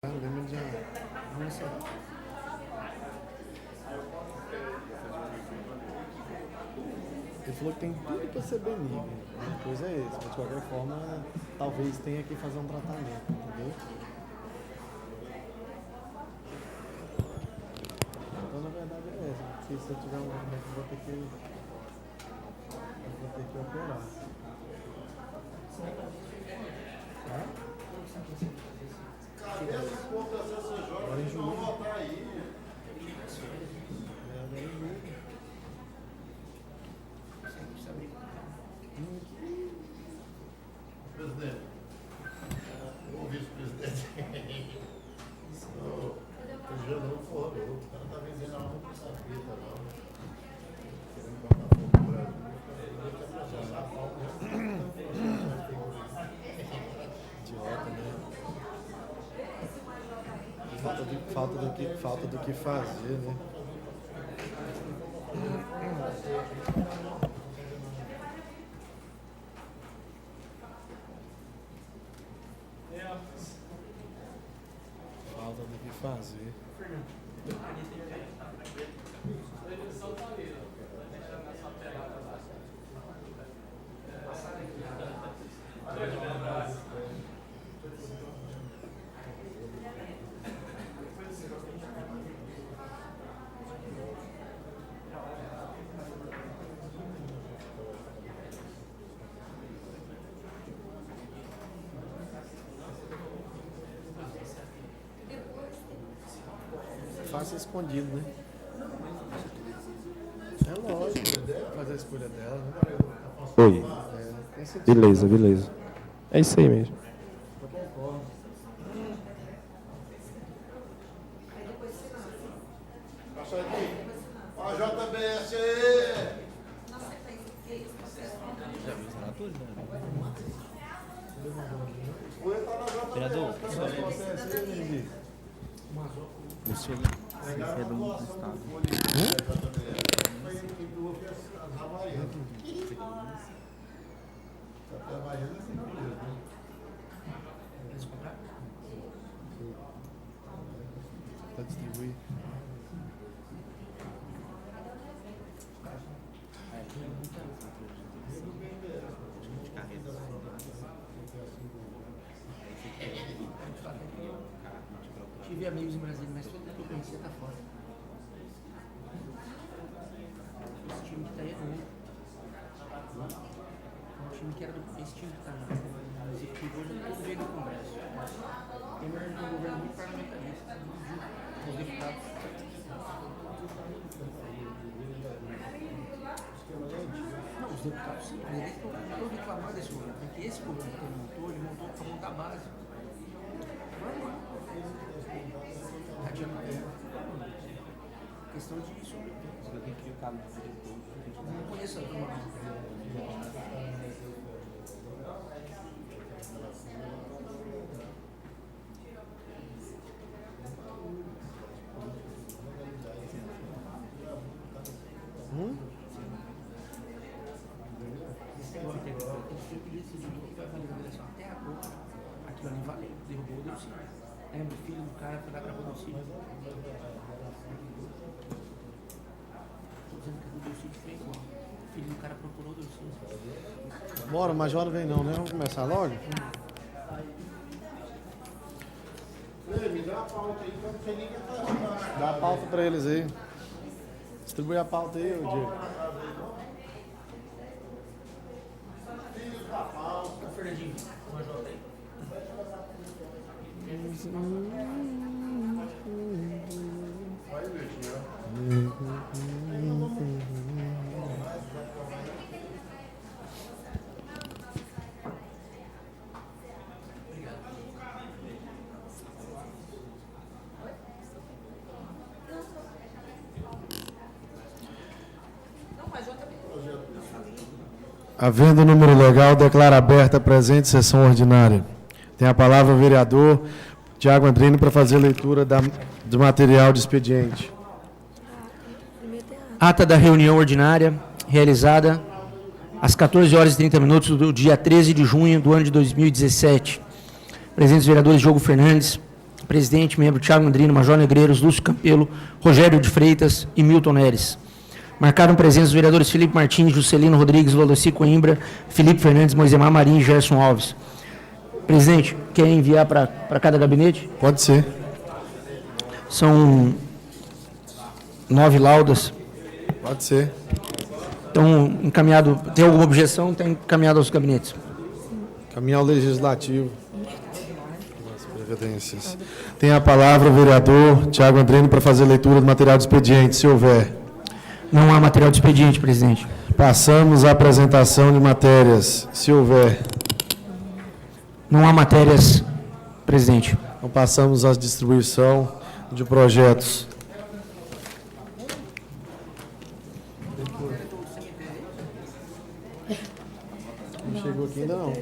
Ele falou que tem tudo para ser benigno. A coisa é essa, mas de qualquer forma, talvez tenha que fazer um tratamento, entendeu? Então, na verdade, é essa. Porque se eu tiver um momento, eu vou ter que operar. Agora em julho. Presidente, o vice-presidente, o Jean não forrou, o cara tá vendendo a alma pra essa fita, não. Querendo botar fogo no Brasil, ele quer processar a falta, Idiota, né? Falta do que fazer, né? Falta do que fazer. Faça escondido, né? É lógico, fazer a escolha dela, né? Oi. Tem sentido. Beleza. É isso aí mesmo. Eu concordo. Passa aqui. Ó, JBS aí. Já viu os relatores, né? Vereador, O senhor é do estado. Para distribuir. Tive amigos em Brasília, mas todo mundo que eu conhecia tá fora. Esse time que tá aí é novo. O time que era esse time que tá no executivo hoje todo veio do Congresso. Tem um governo muito parlamentarista, os deputados. Não, os deputados sim, mas eles estão reclamando desse governo, porque esse governo que ele montou para montar a base. Questão disso. Eu tenho que ficar no diretor. Não conheço a turma. Esse negócio que ele decidiu que vai valer a eleição até agora. Aquilo ali valeu, derrubou o Delcídio. Lembra o filho do cara foi lá pra Delcídio. Tô dizendo que o Delcídio fez igual. O filho do cara procurou o Delcídio. Bora, o Major não vem não, né? Vamos começar logo? me dá a pauta aí, que eu não sei nem quem tá. Dá a pauta pra eles aí. Distribui a pauta aí, Diego. Ô, Fernandinho, o Major tem. Vai, Betinho. Havendo número legal, declaro aberta a presente sessão ordinária. Tem a palavra o vereador Tiago Andrini para fazer a leitura do material de expediente. Ata da reunião ordinária realizada às 14 horas e 30 minutos do dia 13 de junho do ano de 2017. Presentes vereadores Diogo Fernandes, Presidente, membro Tiago Andrino, Major Negreiros, Lúcio Campelo, Rogério de Freitas e Milton Neres. Marcaram presença os vereadores Felipe Martins, Juscelino Rodrigues, Valdeci Coimbra, Felipe Fernandes, Moisemar Marinho e Gerson Alves. Presidente, quer enviar para cada gabinete? Pode ser. São 9 laudas. Pode ser. Então, encaminhado. Tem alguma objeção? Está encaminhado aos gabinetes. Caminhar ao legislativo. As previdências. Tem a palavra o vereador Tiago Andrino para fazer leitura do material de expediente, se houver. Não há material de expediente, presidente. Passamos à apresentação de matérias, se houver. Não há matérias, presidente. Então passamos à distribuição de projetos. Não chegou aqui ainda não.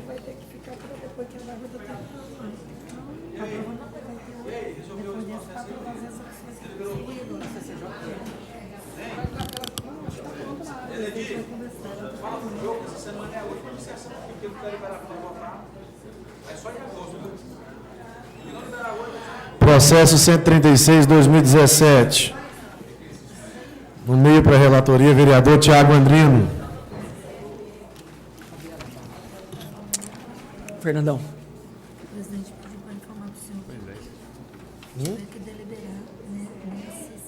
Processo 136/2017. No meio para a relatoria, vereador Tiago Andrino. Fernandão. O presidente pediu para informar para o senhor. Tiver que deliberar, né, nesse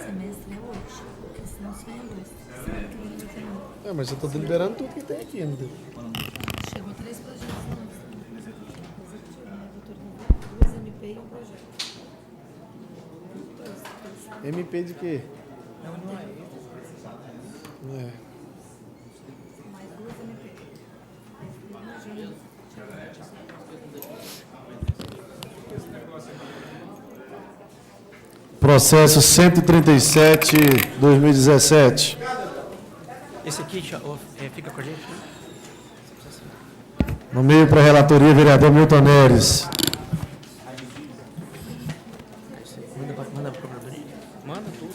semestre é hoje, porque senão só é agosto. Semana que vem vai ter nada. Mas eu estou deliberando tudo que tem aqui ainda. Chegou 3 projetos novos. 2 MP e um projeto. MP de quê? Mais 2 MP. Imagina. Processo 137/2017. Esse aqui fica com a gente? No meio para a relatoria, vereador Milton Neres. Manda para a procuradoria? Manda tudo.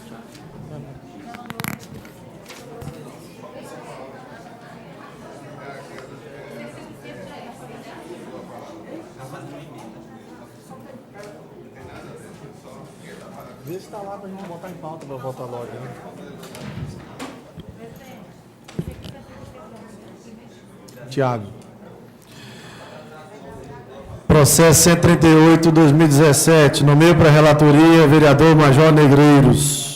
Vê se está lá para a gente botar em pauta para votar logo. Né? Tiago. Processo 138/2017. No meio para a relatoria, vereador Major Negreiros.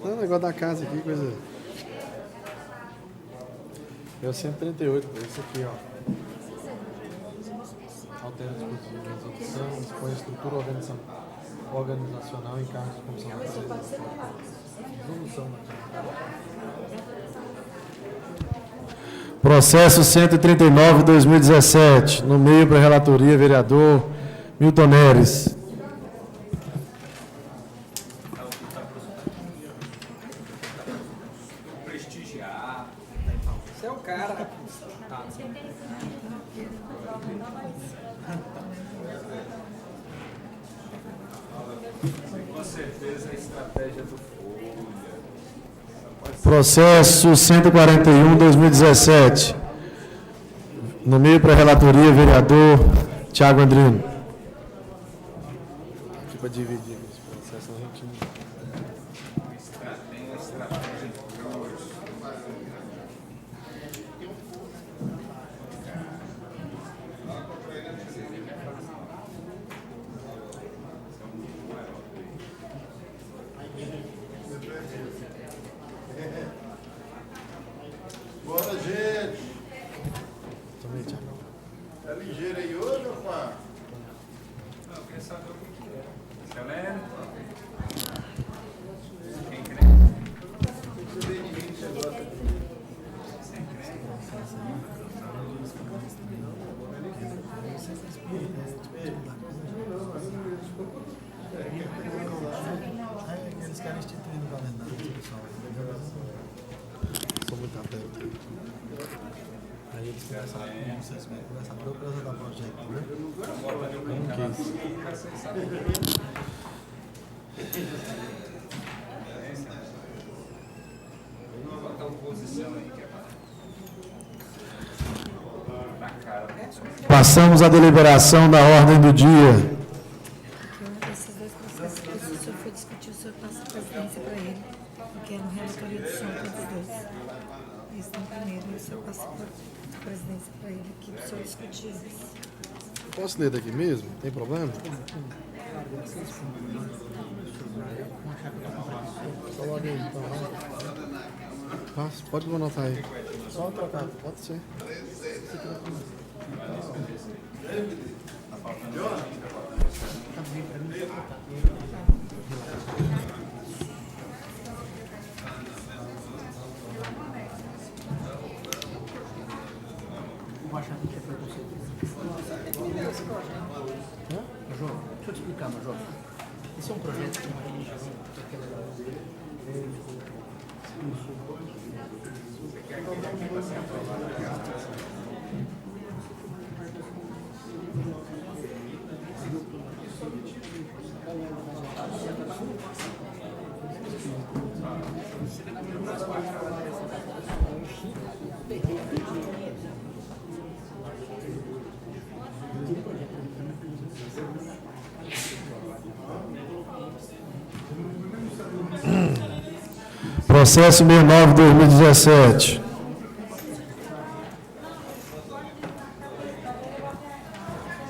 Não, negócio da casa aqui, coisa. É o 138, esse aqui, ó. Altera a disposição, dispõe a estrutura organizacional em cargos de comissão da resolução. Processo 139/2017. No meio para a relatoria, vereador Milton Neres. Você é o cara. Com certeza a estratégia do Folha. Processo 141/2017. No meio para a relatoria, vereador Tiago Andrino. Aqui para dividir esse processo, a gente... Bora, gente. Tá ligeiro aí hoje, rapaz? Não, eu queria saber o que é. Galera, quem crê? Eles querem instituir no calendário, pessoal. Sou muito atento. Essa procura da projeto, né? Passamos à deliberação da ordem do dia. Esses dois processos que o senhor for discutir, o senhor passa a presidência para ele, porque é no relatoria do senhor para os dois. Esse no primeiro, e o senhor passa a presidência para ele aqui, para o senhor discutir isso. Posso ler daqui mesmo? Tem problema? Coloque aí, então. Passa, pode anotar aí. Só trocar. Pode ser. Major, deixa eu te explicar, Major. Esse é um projeto que uma religião, Processo 69/2017.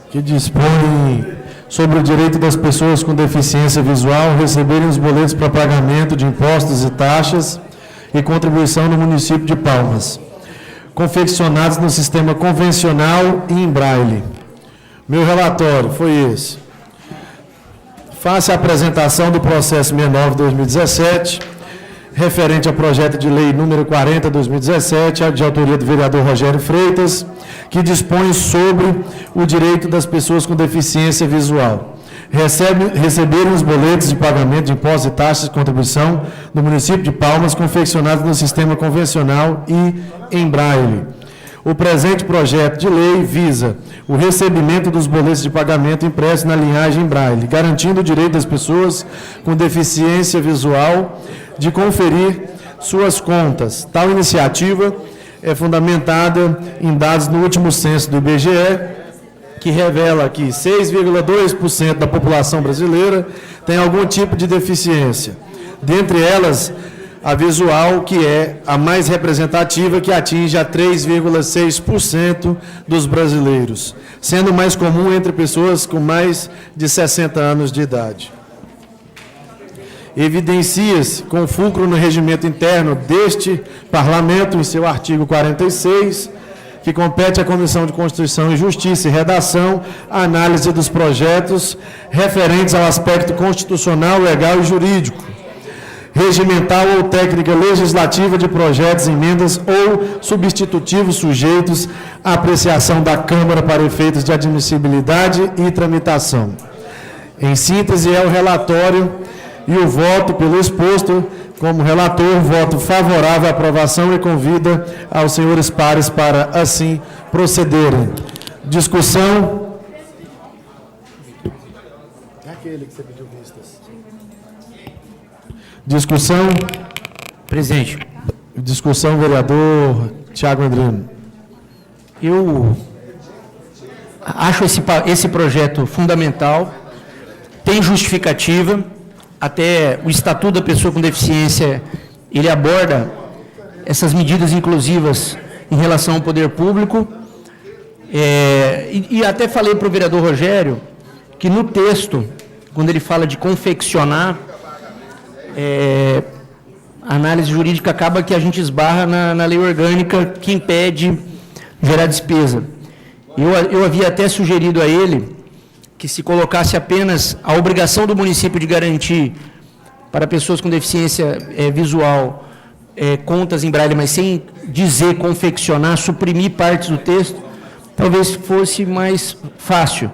Que dispõe sobre o direito das pessoas com deficiência visual receberem os boletos para pagamento de impostos e taxas e contribuição no município de Palmas, confeccionados no sistema convencional e em braille. Meu relatório foi esse. Face à apresentação do processo 69/2017, referente ao projeto de lei número 40/2017, de autoria do vereador Rogério Freitas, que dispõe sobre o direito das pessoas com deficiência visual receberem os boletos de pagamento de impostos e taxas de contribuição no município de Palmas, confeccionados no sistema convencional e em braille. O presente projeto de lei visa o recebimento dos boletos de pagamento impressos na linhagem em braille, garantindo o direito das pessoas com deficiência visual de conferir suas contas. Tal iniciativa é fundamentada em dados no último censo do IBGE, que revela que 6,2% da população brasileira tem algum tipo de deficiência. Dentre elas, a visual, que é a mais representativa, que atinge a 3,6% dos brasileiros, sendo mais comum entre pessoas com mais de 60 anos de idade. Evidencia-se, com fulcro no regimento interno deste Parlamento, em seu artigo 46, que compete à Comissão de Constituição e Justiça e Redação a análise dos projetos referentes ao aspecto constitucional, legal e jurídico, regimental ou técnica legislativa de projetos, emendas ou substitutivos sujeitos à apreciação da Câmara para efeitos de admissibilidade e tramitação. Em síntese, é o relatório e o voto pelo exposto. Como relator, voto favorável à aprovação e convida aos senhores pares para assim procederem. Discussão. É aquele que você pediu vistas. Discussão. Presidente, Discussão, vereador Tiago Andrino. eu acho esse projeto fundamental, tem justificativa, até o Estatuto da Pessoa com Deficiência, ele aborda essas medidas inclusivas em relação ao poder público, e até falei para o vereador Rogério que no texto, quando ele fala de confeccionar, a análise jurídica acaba que a gente esbarra na lei orgânica que impede gerar despesa. Eu havia até sugerido a ele que se colocasse apenas a obrigação do município de garantir para pessoas com deficiência visual contas em braille, mas sem dizer confeccionar, suprimir partes do texto, talvez fosse mais fácil.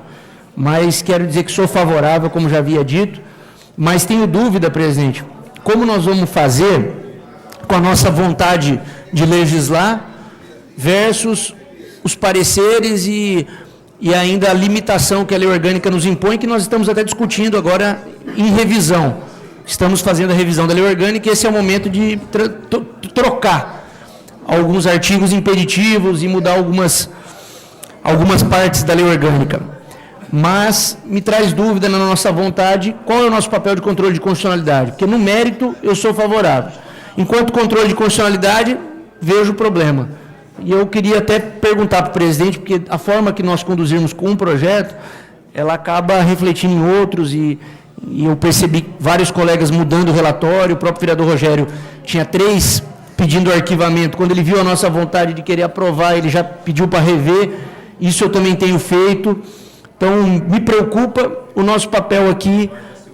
Mas quero dizer que sou favorável, como já havia dito, mas tenho dúvida, presidente, como nós vamos fazer com a nossa vontade de legislar versus os pareceres e ainda a limitação que a lei orgânica nos impõe, que nós estamos até discutindo agora em revisão. Estamos fazendo a revisão da lei orgânica e esse é o momento de trocar alguns artigos impeditivos e mudar algumas partes da lei orgânica. Mas me traz dúvida na nossa vontade qual é o nosso papel de controle de constitucionalidade, porque no mérito eu sou favorável. Enquanto controle de constitucionalidade, vejo o problema. E eu queria até perguntar para o presidente, porque a forma que nós conduzirmos com um projeto, ela acaba refletindo em outros e eu percebi vários colegas mudando o relatório, o próprio vereador Rogério tinha 3 pedindo arquivamento. Quando ele viu a nossa vontade de querer aprovar, ele já pediu para rever. Isso eu também tenho feito. Então, me preocupa o nosso papel aqui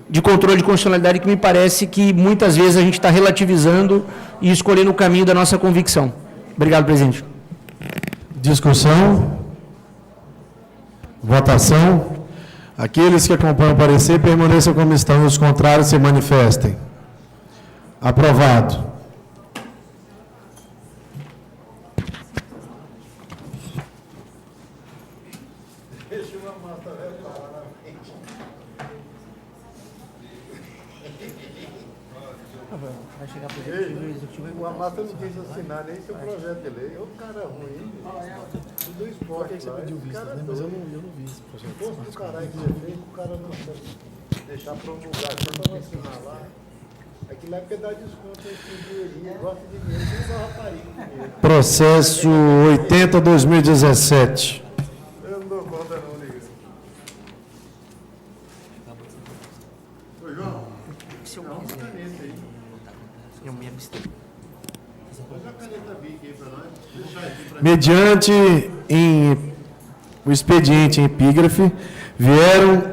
de controle de constitucionalidade, que me parece que muitas vezes a gente está relativizando e escolhendo o caminho da nossa convicção. Obrigado, presidente. Discussão. Votação. Aqueles que acompanham o parecer permaneçam como estão e os contrários se manifestem. Aprovado. O Amata não quis assinar nem seu projeto de lei. Ô, cara ruim. Tudo esporte lá. Pediu vista, né? Mas eu não vi esse projeto. Se fosse do caralho que você fez, o cara não deixar promulgar, só para assinar lá. Aquilo lá é porque dá desconto esse dinheirinho, gosta de dinheiro, tem só rapariga. Processo 80/2017. Eu não dou conta não, Liga. Ô, João, dá uma caneta aí. Eu me abstenho. Põe a caneta Bic aí para nós. Deixa aqui para Mediante o expediente em epígrafe, vieram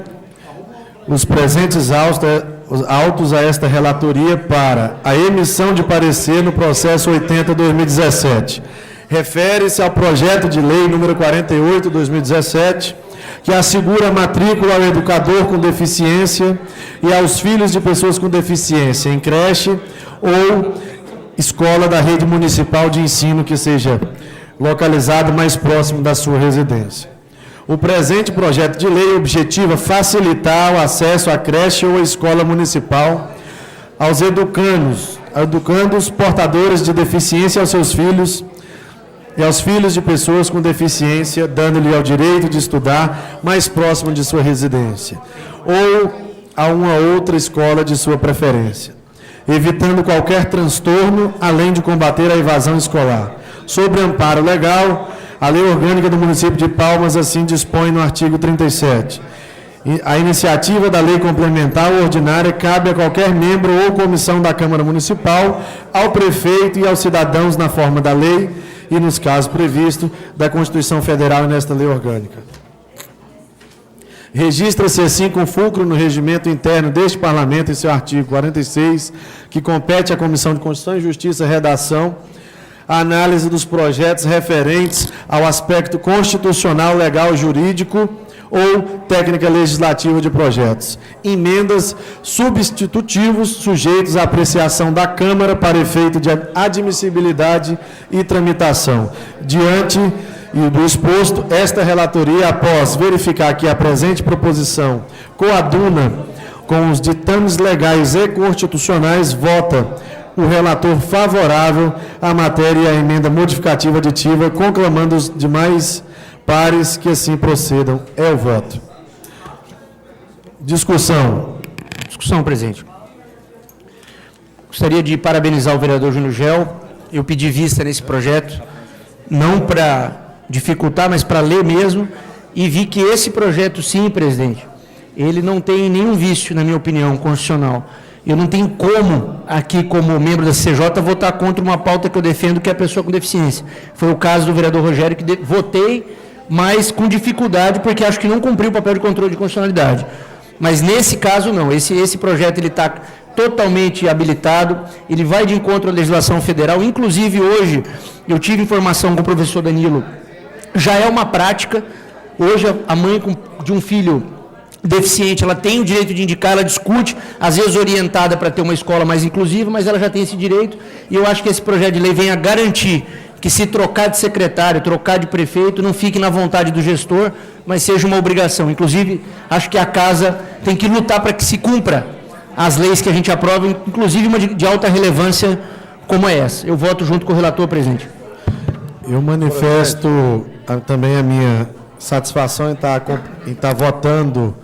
os presentes autos a esta relatoria para a emissão de parecer no processo 80/2017. Refere-se ao projeto de lei número 48/2017, que assegura a matrícula ao educador com deficiência e aos filhos de pessoas com deficiência em creche ou escola da rede municipal de ensino que seja localizado mais próximo da sua residência. O presente projeto de lei objetiva facilitar o acesso à creche ou à escola municipal aos educandos portadores de deficiência aos seus filhos e aos filhos de pessoas com deficiência, dando-lhe o direito de estudar mais próximo de sua residência, ou a uma outra escola de sua preferência, evitando qualquer transtorno, além de combater a evasão escolar. Sobre amparo legal, a Lei Orgânica do Município de Palmas assim dispõe no artigo 37. A iniciativa da lei complementar ou ordinária cabe a qualquer membro ou comissão da Câmara Municipal, ao prefeito e aos cidadãos na forma da lei e nos casos previstos da Constituição Federal e nesta lei orgânica. Registra-se assim com fulcro no regimento interno deste Parlamento, em seu artigo 46, que compete à Comissão de Constituição e Justiça redação, a análise dos projetos referentes ao aspecto constitucional, legal, jurídico ou técnica legislativa de projetos. Emendas substitutivos sujeitos à apreciação da Câmara para efeito de admissibilidade e tramitação. Diante do exposto, esta relatoria, após verificar que a presente proposição coaduna com os ditames legais e constitucionais, vota o relator favorável à matéria e à emenda modificativa aditiva, conclamando os demais pares que assim procedam. É o voto. Discussão. Discussão, presidente. Gostaria de parabenizar o vereador Júnior Gel. Eu pedi vista nesse projeto, não para dificultar, mas para ler mesmo, e vi que esse projeto, sim, presidente, ele não tem nenhum vício, na minha opinião, constitucional. Eu não tenho como, aqui como membro da CCJ, votar contra uma pauta que eu defendo, que é a pessoa com deficiência. Foi o caso do vereador Rogério, que votei, mas com dificuldade, porque acho que não cumpriu o papel de controle de constitucionalidade. Mas nesse caso, não. Esse projeto ele está totalmente habilitado, ele vai de encontro à legislação federal. Inclusive, hoje, eu tive informação com o professor Danilo, já é uma prática. Hoje, a mãe de um filho deficiente, ela tem o direito de indicar, ela discute, às vezes orientada para ter uma escola mais inclusiva, mas ela já tem esse direito, e eu acho que esse projeto de lei vem a garantir que se trocar de secretário, trocar de prefeito, não fique na vontade do gestor, mas seja uma obrigação. Inclusive, acho que a casa tem que lutar para que se cumpra as leis que a gente aprova, inclusive uma de alta relevância como é essa. Eu voto junto com o relator, presidente. Eu manifesto também a minha satisfação em estar votando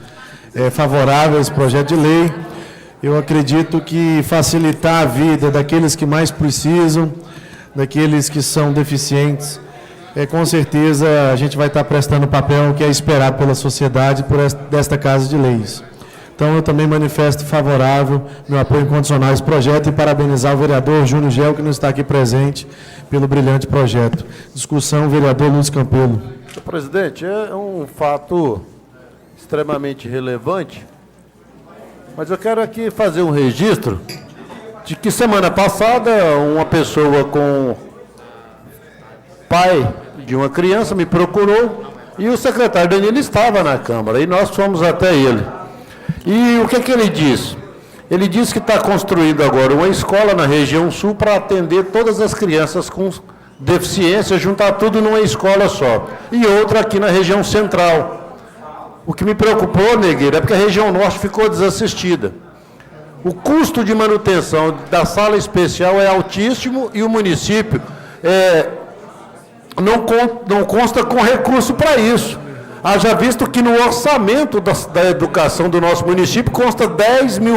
favorável a esse projeto de lei. Eu acredito que facilitar a vida daqueles que mais precisam, daqueles que são deficientes, com certeza a gente vai estar prestando o papel que é esperado pela sociedade desta Casa de Leis. Então, eu também manifesto favorável, meu apoio incondicional a esse projeto e parabenizar o vereador Júnior Gel, que não está aqui presente, pelo brilhante projeto. Discussão, vereador Luiz Campelo. Senhor presidente, é um fato extremamente relevante, mas eu quero aqui fazer um registro de que semana passada uma pessoa com pai de uma criança me procurou e o secretário Danilo estava na Câmara e nós fomos até ele. E o que ele disse? Ele disse que está construindo agora uma escola na região sul para atender todas as crianças com deficiência, juntar tudo numa escola só. E outra aqui na região central. O que me preocupou, Negueira, é porque a região norte ficou desassistida. O custo de manutenção da sala especial é altíssimo e o município não consta com recurso para isso. Haja visto que no orçamento da educação do nosso município consta R$10 mil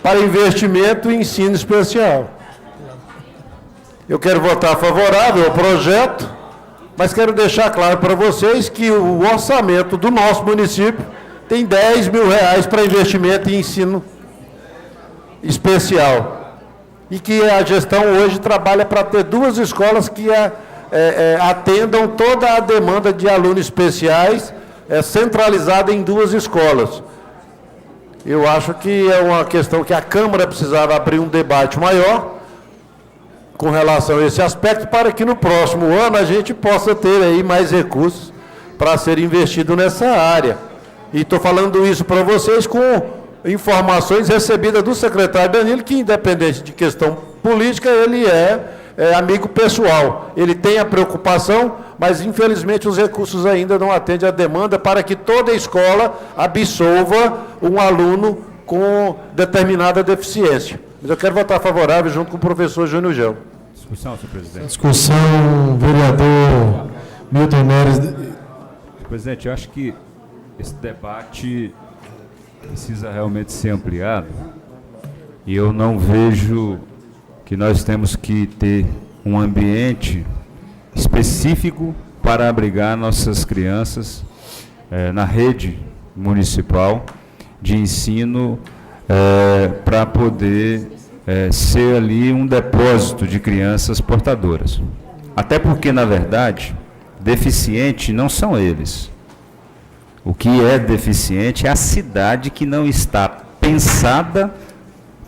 para investimento em ensino especial. Eu quero votar favorável ao projeto, mas quero deixar claro para vocês que o orçamento do nosso município tem R$10 mil para investimento em ensino especial. E que a gestão hoje trabalha para ter 2 escolas que atendam toda a demanda de alunos especiais, centralizada em 2 escolas. Eu acho que é uma questão que a Câmara precisava abrir um debate maior com relação a esse aspecto, para que no próximo ano a gente possa ter aí mais recursos para ser investido nessa área. E estou falando isso para vocês com informações recebidas do secretário Danilo, que independente de questão política, ele é amigo pessoal. Ele tem a preocupação, mas infelizmente os recursos ainda não atendem à demanda para que toda escola absolva um aluno com determinada deficiência. Mas eu quero votar favorável junto com o professor Júnior Gel. Discussão, senhor presidente. Discussão, vereador Milton Neres. Senhor presidente, eu acho que esse debate precisa realmente ser ampliado e eu não vejo que nós temos que ter um ambiente específico para abrigar nossas crianças na rede municipal de ensino para poder ser ali um depósito de crianças portadoras. Até porque, na verdade, deficiente não são eles. O que é deficiente é a cidade que não está pensada,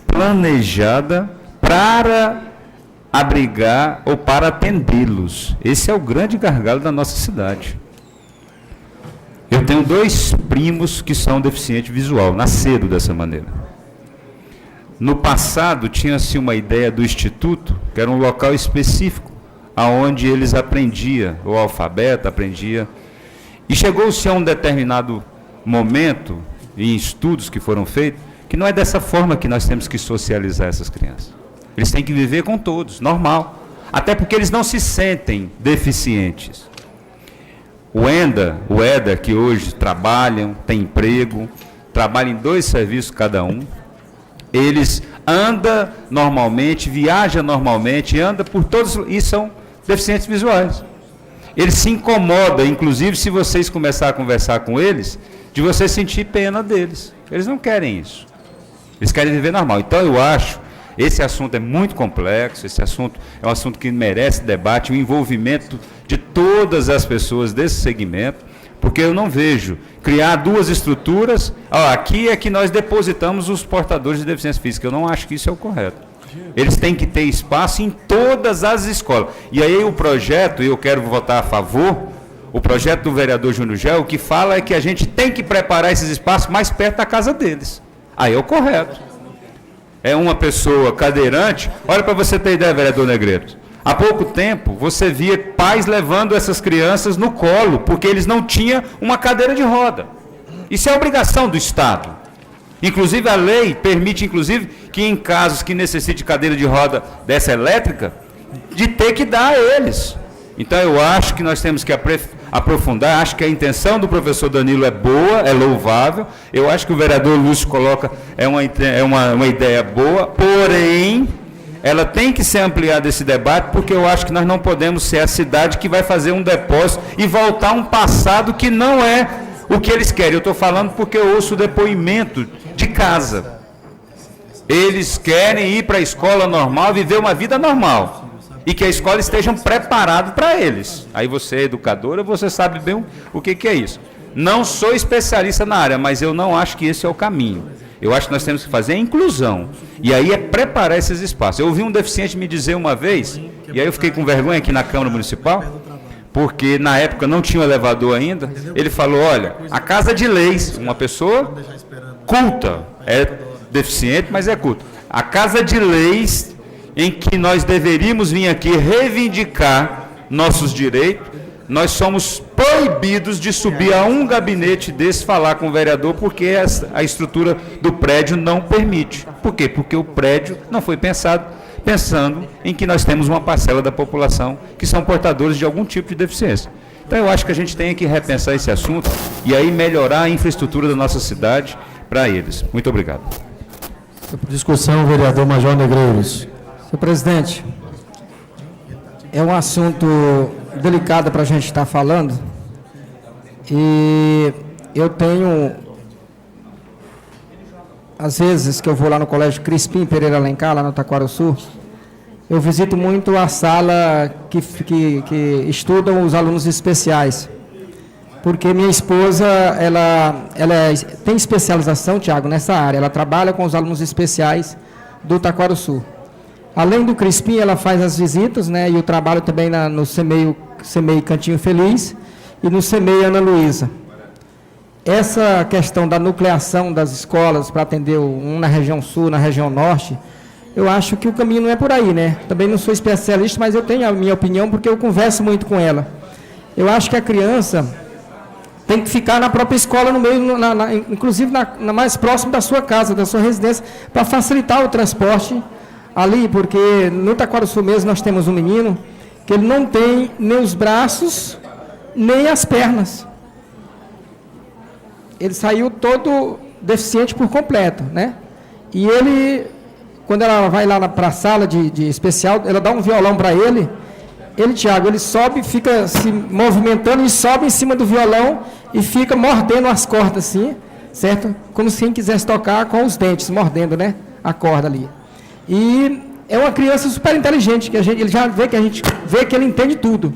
planejada para abrigar ou para atendê-los. Esse é o grande gargalo da nossa cidade. Eu tenho 2 primos que são deficientes visual, nasceram dessa maneira. No passado, tinha-se uma ideia do Instituto, que era um local específico, onde eles aprendiam o alfabeto, e chegou-se a um determinado momento, em estudos que foram feitos, que não é dessa forma que nós temos que socializar essas crianças. Eles têm que viver com todos, normal. Até porque eles não se sentem deficientes. O EDA, que hoje trabalham, têm emprego, trabalham em 2 serviços cada um, eles andam normalmente, viajam normalmente, andam por todos, e são deficientes visuais. Eles se incomodam, inclusive se vocês começarem a conversar com eles, de você sentir pena deles. Eles não querem isso. Eles querem viver normal. Então eu acho, esse assunto é muito complexo, esse assunto é um assunto que merece debate, o envolvimento de todas as pessoas desse segmento, porque eu não vejo criar 2 estruturas, aqui é que nós depositamos os portadores de deficiência física. Eu não acho que isso é o correto. Eles têm que ter espaço em todas as escolas. E aí o projeto, e eu quero votar a favor, o projeto do vereador Júnior Gel, o que fala é que a gente tem que preparar esses espaços mais perto da casa deles. Aí é o correto. É uma pessoa cadeirante, olha para você ter ideia, vereador Negreiros, Há pouco tempo, você via pais levando essas crianças no colo, porque eles não tinham uma cadeira de roda. Isso é obrigação do Estado. Inclusive, a lei permite, inclusive, que em casos que necessite de cadeira de roda dessa elétrica, de ter que dar a eles. Então, eu acho que nós temos que aprofundar, acho que a intenção do professor Danilo é boa, é louvável, eu acho que o vereador Lúcio coloca, é uma ideia boa, porém, ela tem que ser ampliada esse debate, porque eu acho que nós não podemos ser a cidade que vai fazer um depósito e voltar a um passado que não é o que eles querem. Eu estou falando porque eu ouço o depoimento de casa. Eles querem ir para a escola normal, viver uma vida normal. E que a escola esteja preparada para eles. Aí você é educadora, você sabe bem o que é isso. Não sou especialista na área, mas eu não acho que esse é o caminho. Eu acho que nós temos que fazer a inclusão. E aí é preparar esses espaços. Eu ouvi um deficiente me dizer uma vez, e aí eu fiquei com vergonha aqui na Câmara Municipal, porque na época não tinha um elevador ainda. Ele falou, olha, a Casa de Leis, uma pessoa culta, é deficiente, mas é culta. A Casa de Leis, em que nós deveríamos vir aqui reivindicar nossos direitos, nós somos proibidos de subir a um gabinete desse, falar com o vereador, porque a estrutura do prédio não permite. Por quê? Porque o prédio não foi pensando em que nós temos uma parcela da população que são portadores de algum tipo de deficiência. Então, eu acho que a gente tem que repensar esse assunto e aí melhorar a infraestrutura da nossa cidade para eles. Muito obrigado. Discussão, vereador Major Negreiros. Senhor presidente, é um assunto delicado para a gente estar falando, e eu tenho, às vezes que eu vou lá no Colégio Crispim Pereira Alencar, lá no Taquarussu, eu visito muito a sala que estudam os alunos especiais, porque minha esposa, ela tem especialização, Tiago, nessa área, ela trabalha com os alunos especiais do Taquarussu. Além do Crispim, ela faz as visitas, né, e o trabalho também no CEMEI Cantinho Feliz e no CEMEI Ana Luísa. Essa questão da nucleação das escolas para atender um na região sul, na região norte, eu acho que o caminho não é por aí, né? Também não sou especialista, mas eu tenho a minha opinião porque eu converso muito com ela. Eu acho que a criança tem que ficar na própria escola, no meio, inclusive na mais próximo da sua casa, da sua residência, para facilitar o transporte ali, porque no Taquarussu mesmo nós temos um menino que ele não tem nem os braços, nem as pernas. Ele saiu todo deficiente por completo, né? E ele, quando ela vai lá para a sala de especial, ela dá um violão para ele, Tiago, ele sobe, fica se movimentando e sobe em cima do violão e fica mordendo as cordas assim, certo? Como se quem quisesse tocar com os dentes, mordendo, né? A corda ali. E é uma criança super inteligente, que ele já vê que a gente vê que ele entende tudo,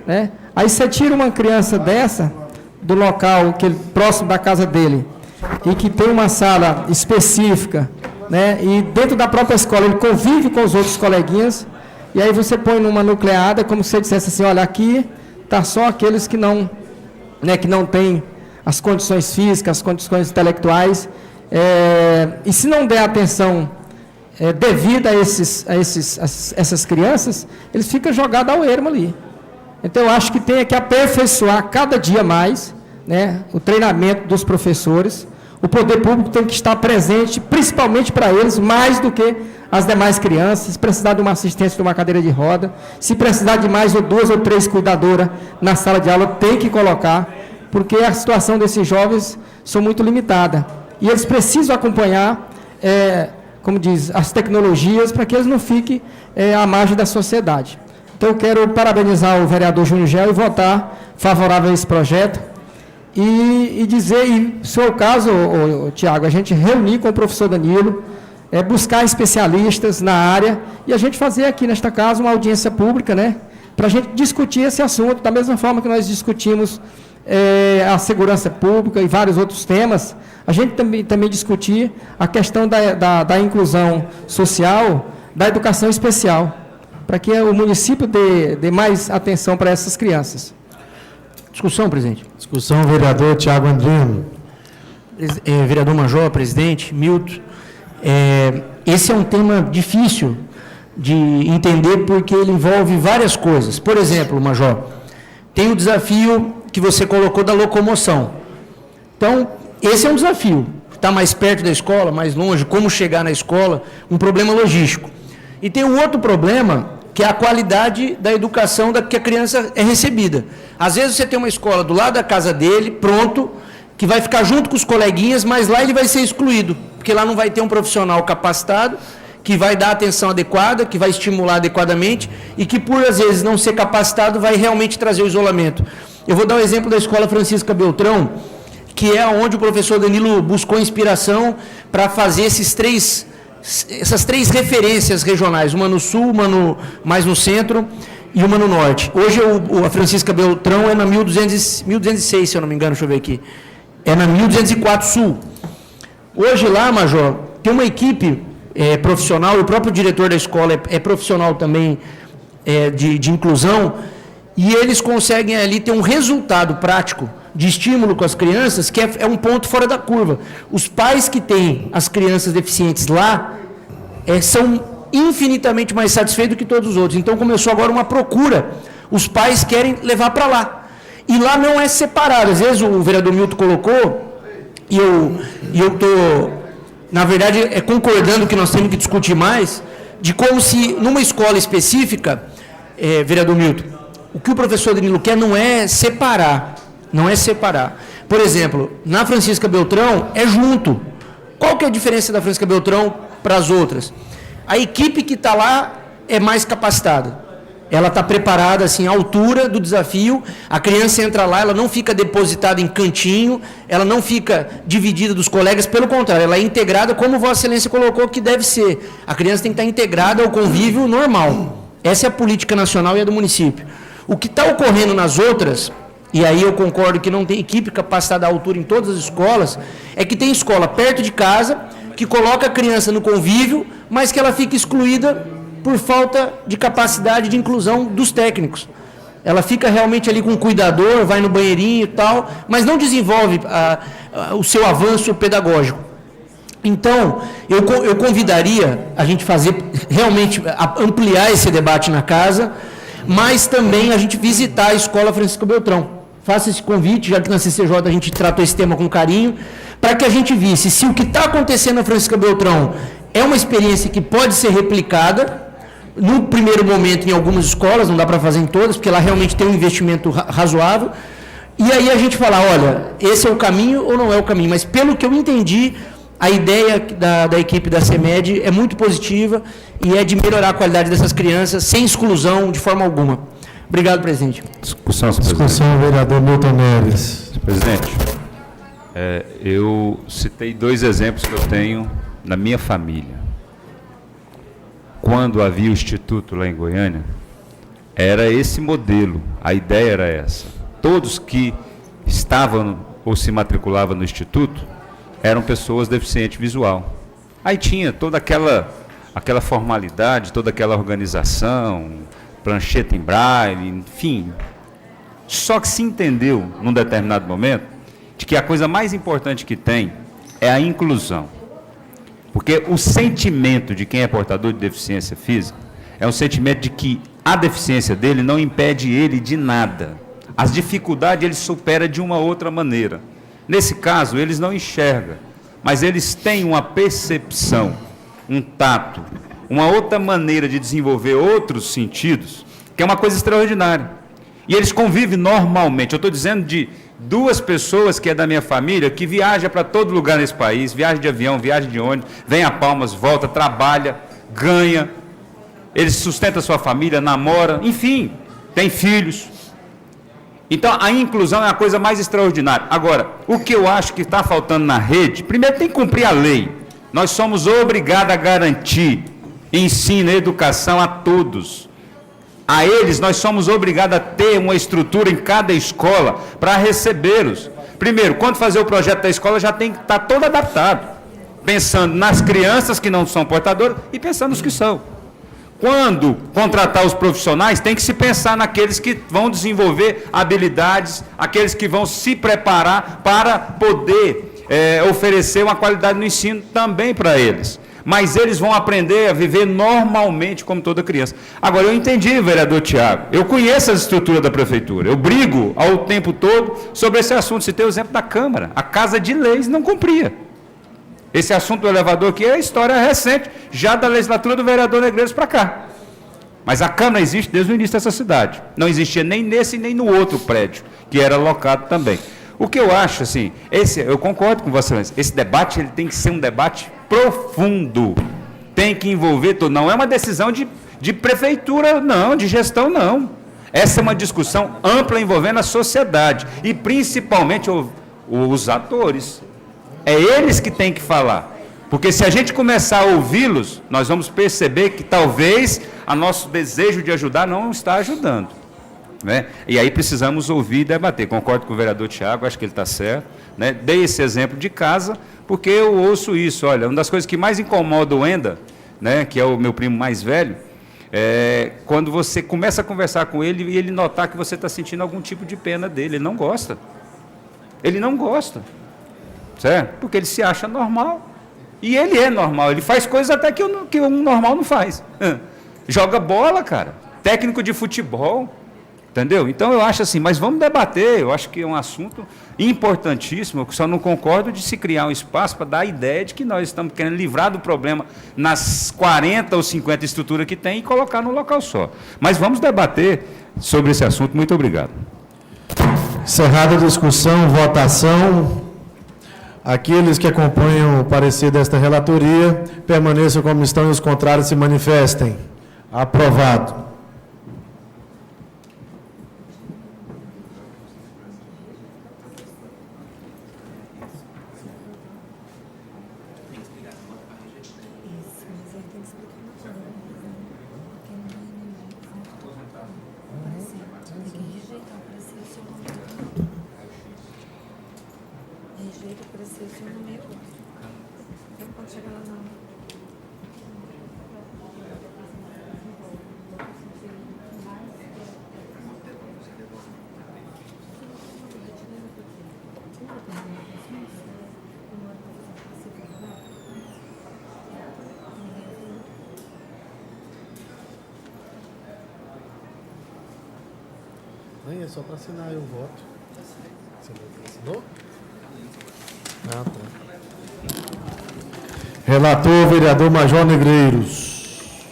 né? Aí você tira uma criança dessa do local próximo da casa dele e que tem uma sala específica, né? E dentro da própria escola ele convive com os outros coleguinhas, e aí você põe numa nucleada, como se você dissesse assim, olha, aqui tá só aqueles que não, né, que não têm as condições físicas, as condições intelectuais, e se não der atenção devida a essas crianças, eles ficam jogados ao ermo ali. Então, eu acho que tem que aperfeiçoar cada dia mais, né, o treinamento dos professores. O poder público tem que estar presente, principalmente para eles, mais do que as demais crianças. Se precisar de uma assistência de uma cadeira de roda, se precisar de mais ou 2 ou 3 cuidadoras na sala de aula, tem que colocar, porque a situação desses jovens são muito limitada. E eles precisam acompanhar, como diz, as tecnologias, para que eles não fiquem à margem da sociedade. Então, eu quero parabenizar o vereador Júnior Gel e votar favorável a esse projeto. E dizer, se for o caso, Tiago, a gente reunir com o professor Danilo, buscar especialistas na área, e a gente fazer aqui nesta casa uma audiência pública, né, para a gente discutir esse assunto, da mesma forma que nós discutimos a segurança pública e vários outros temas, a gente também discutir a questão da inclusão social, da educação especial, para que o município dê mais atenção para essas crianças. Discussão, presidente. Discussão, vereador Tiago Andrino. Vereador Major, presidente, Milton, esse é um tema difícil, de entender porque ele envolve várias coisas. Por exemplo, Major, tem o desafio que você colocou da locomoção. Então, esse é um desafio. Está mais perto da escola, mais longe, como chegar na escola, um problema logístico. E tem um outro problema, que é a qualidade da educação que a criança é recebida. Às vezes você tem uma escola do lado da casa dele, pronto, que vai ficar junto com os coleguinhas, mas lá ele vai ser excluído, porque lá não vai ter um profissional capacitado, que vai dar atenção adequada, que vai estimular adequadamente, e que, por às vezes não ser capacitado, vai realmente trazer o isolamento. Eu vou dar o exemplo da Escola Francisca Beltrão, que é onde o professor Danilo buscou inspiração para fazer essas três referências regionais, uma no sul, uma mais no centro e uma no norte. Hoje a Francisca Beltrão é na 1206, se eu não me engano, deixa eu ver aqui. É na 1204 sul. Hoje lá, Major, tem uma equipe profissional, o próprio diretor da escola é profissional também de inclusão, e eles conseguem ali ter um resultado prático de estímulo com as crianças, que é um ponto fora da curva. Os pais que têm as crianças deficientes lá são infinitamente mais satisfeitos do que todos os outros. Então começou agora uma procura. Os pais querem levar para lá. E lá não é separado. Às vezes o vereador Milton colocou, e eu estou, na verdade, concordando que nós temos que discutir mais, de como se numa escola específica, vereador Milton, o que o professor Danilo quer não é separar. Não é separar. Por exemplo, na Francisca Beltrão é junto. Qual que é a diferença da Francisca Beltrão para as outras? A equipe que está lá é mais capacitada. Ela está preparada assim, à altura do desafio. A criança entra lá, ela não fica depositada em cantinho, ela não fica dividida dos colegas, pelo contrário, ela é integrada, como Vossa Excelência colocou que deve ser. A criança tem que estar integrada ao convívio normal. Essa é a política nacional e a do município. O que está ocorrendo nas outras, e aí eu concordo que não tem equipe capacitada à altura em todas as escolas, é que tem escola perto de casa, que coloca a criança no convívio, mas que ela fica excluída por falta de capacidade de inclusão dos técnicos. Ela fica realmente ali com o cuidador, vai no banheirinho e tal, mas não desenvolve o seu avanço pedagógico. Então, eu convidaria a gente fazer, realmente, ampliar esse debate na casa, mas também a gente visitar a Escola Francisco Beltrão. Faça esse convite, já que na CCJ a gente tratou esse tema com carinho, para que a gente visse se o que está acontecendo na Francisca Beltrão é uma experiência que pode ser replicada, no primeiro momento em algumas escolas, não dá para fazer em todas, porque lá realmente tem um investimento razoável, e aí a gente falar, olha, esse é o caminho ou não é o caminho, mas pelo que eu entendi, a ideia da equipe da CEMED é muito positiva e é de melhorar a qualidade dessas crianças sem exclusão de forma alguma. Obrigado, presidente. Discussão, vereador Milton Neves. Presidente, eu citei 2 exemplos que eu tenho na minha família. Quando havia o Instituto lá em Goiânia, era esse modelo, a ideia era essa. Todos que estavam ou se matriculavam no Instituto eram pessoas deficientes visual. Aí tinha toda aquela formalidade, toda aquela organização, prancheta em braille, enfim. Só que se entendeu, num determinado momento, de que a coisa mais importante que tem é a inclusão. Porque o sentimento de quem é portador de deficiência física é um sentimento de que a deficiência dele não impede ele de nada. As dificuldades ele supera de uma outra maneira. Nesse caso, eles não enxergam, mas eles têm uma percepção, um tato, uma outra maneira de desenvolver outros sentidos, que é uma coisa extraordinária. E eles convivem normalmente. Eu estou dizendo de 2 pessoas que é da minha família, que viaja para todo lugar nesse país, viaja de avião, viaja de ônibus, vem a Palmas, volta, trabalha, ganha, eles sustentam a sua família, namora, enfim, tem filhos. Então, a inclusão é a coisa mais extraordinária. Agora, o que eu acho que está faltando na rede, primeiro tem que cumprir a lei. Nós somos obrigados a garantir ensino e educação a todos. A eles, nós somos obrigados a ter uma estrutura em cada escola para recebê-los. Primeiro, quando fazer o projeto da escola, já tem que estar todo adaptado, pensando nas crianças que não são portadoras e pensando nos que são. Quando contratar os profissionais, tem que se pensar naqueles que vão desenvolver habilidades, aqueles que vão se preparar para poder oferecer uma qualidade no ensino também para eles. mas eles vão aprender a viver normalmente como toda criança. Agora, eu entendi, vereador Tiago, eu conheço as estruturas da prefeitura, eu brigo ao tempo todo sobre esse assunto. Citei o exemplo da Câmara, a Casa de Leis não cumpria. Esse assunto do elevador aqui é história recente, já da legislatura do vereador Negreiros para cá. Mas a Câmara existe desde o início dessa cidade. Não existia nem nesse nem no outro prédio, que era alocado também. O que eu acho, assim, eu concordo com Vossa Excelência, esse debate ele tem que ser um debate profundo. Tem que envolver todo. Não é uma decisão de prefeitura, não, de gestão, não. Essa é uma discussão ampla envolvendo a sociedade e principalmente os atores. É eles que têm que falar. Porque se a gente começar a ouvi-los, nós vamos perceber que talvez o nosso desejo de ajudar não está ajudando. Né? E aí precisamos ouvir e debater. Concordo com o vereador Tiago, acho que ele está certo. Né? Dei esse exemplo de casa, porque eu ouço isso. Olha, uma das coisas que mais incomoda o Enda, né, que é o meu primo mais velho, é quando você começa a conversar com ele e ele notar que você está sentindo algum tipo de pena dele. Ele não gosta. Ele não gosta. Certo? Porque ele se acha normal. E ele é normal, ele faz coisas até que um normal não faz. Joga bola, cara. Técnico de futebol. Entendeu? Então eu acho assim, mas vamos debater, eu acho que é um assunto importantíssimo, eu só não concordo de se criar um espaço para dar a ideia de que nós estamos querendo livrar do problema nas 40 ou 50 estruturas que tem e colocar num local só. Mas vamos debater sobre esse assunto. Muito obrigado. Encerrada a discussão, votação. Aqueles que acompanham o parecer desta relatoria, permaneçam como estão e os contrários se manifestem. Aprovado. Nem é só para assinar aí o voto. Você assinou? Ah, tá. Relator, vereador Major Negreiros.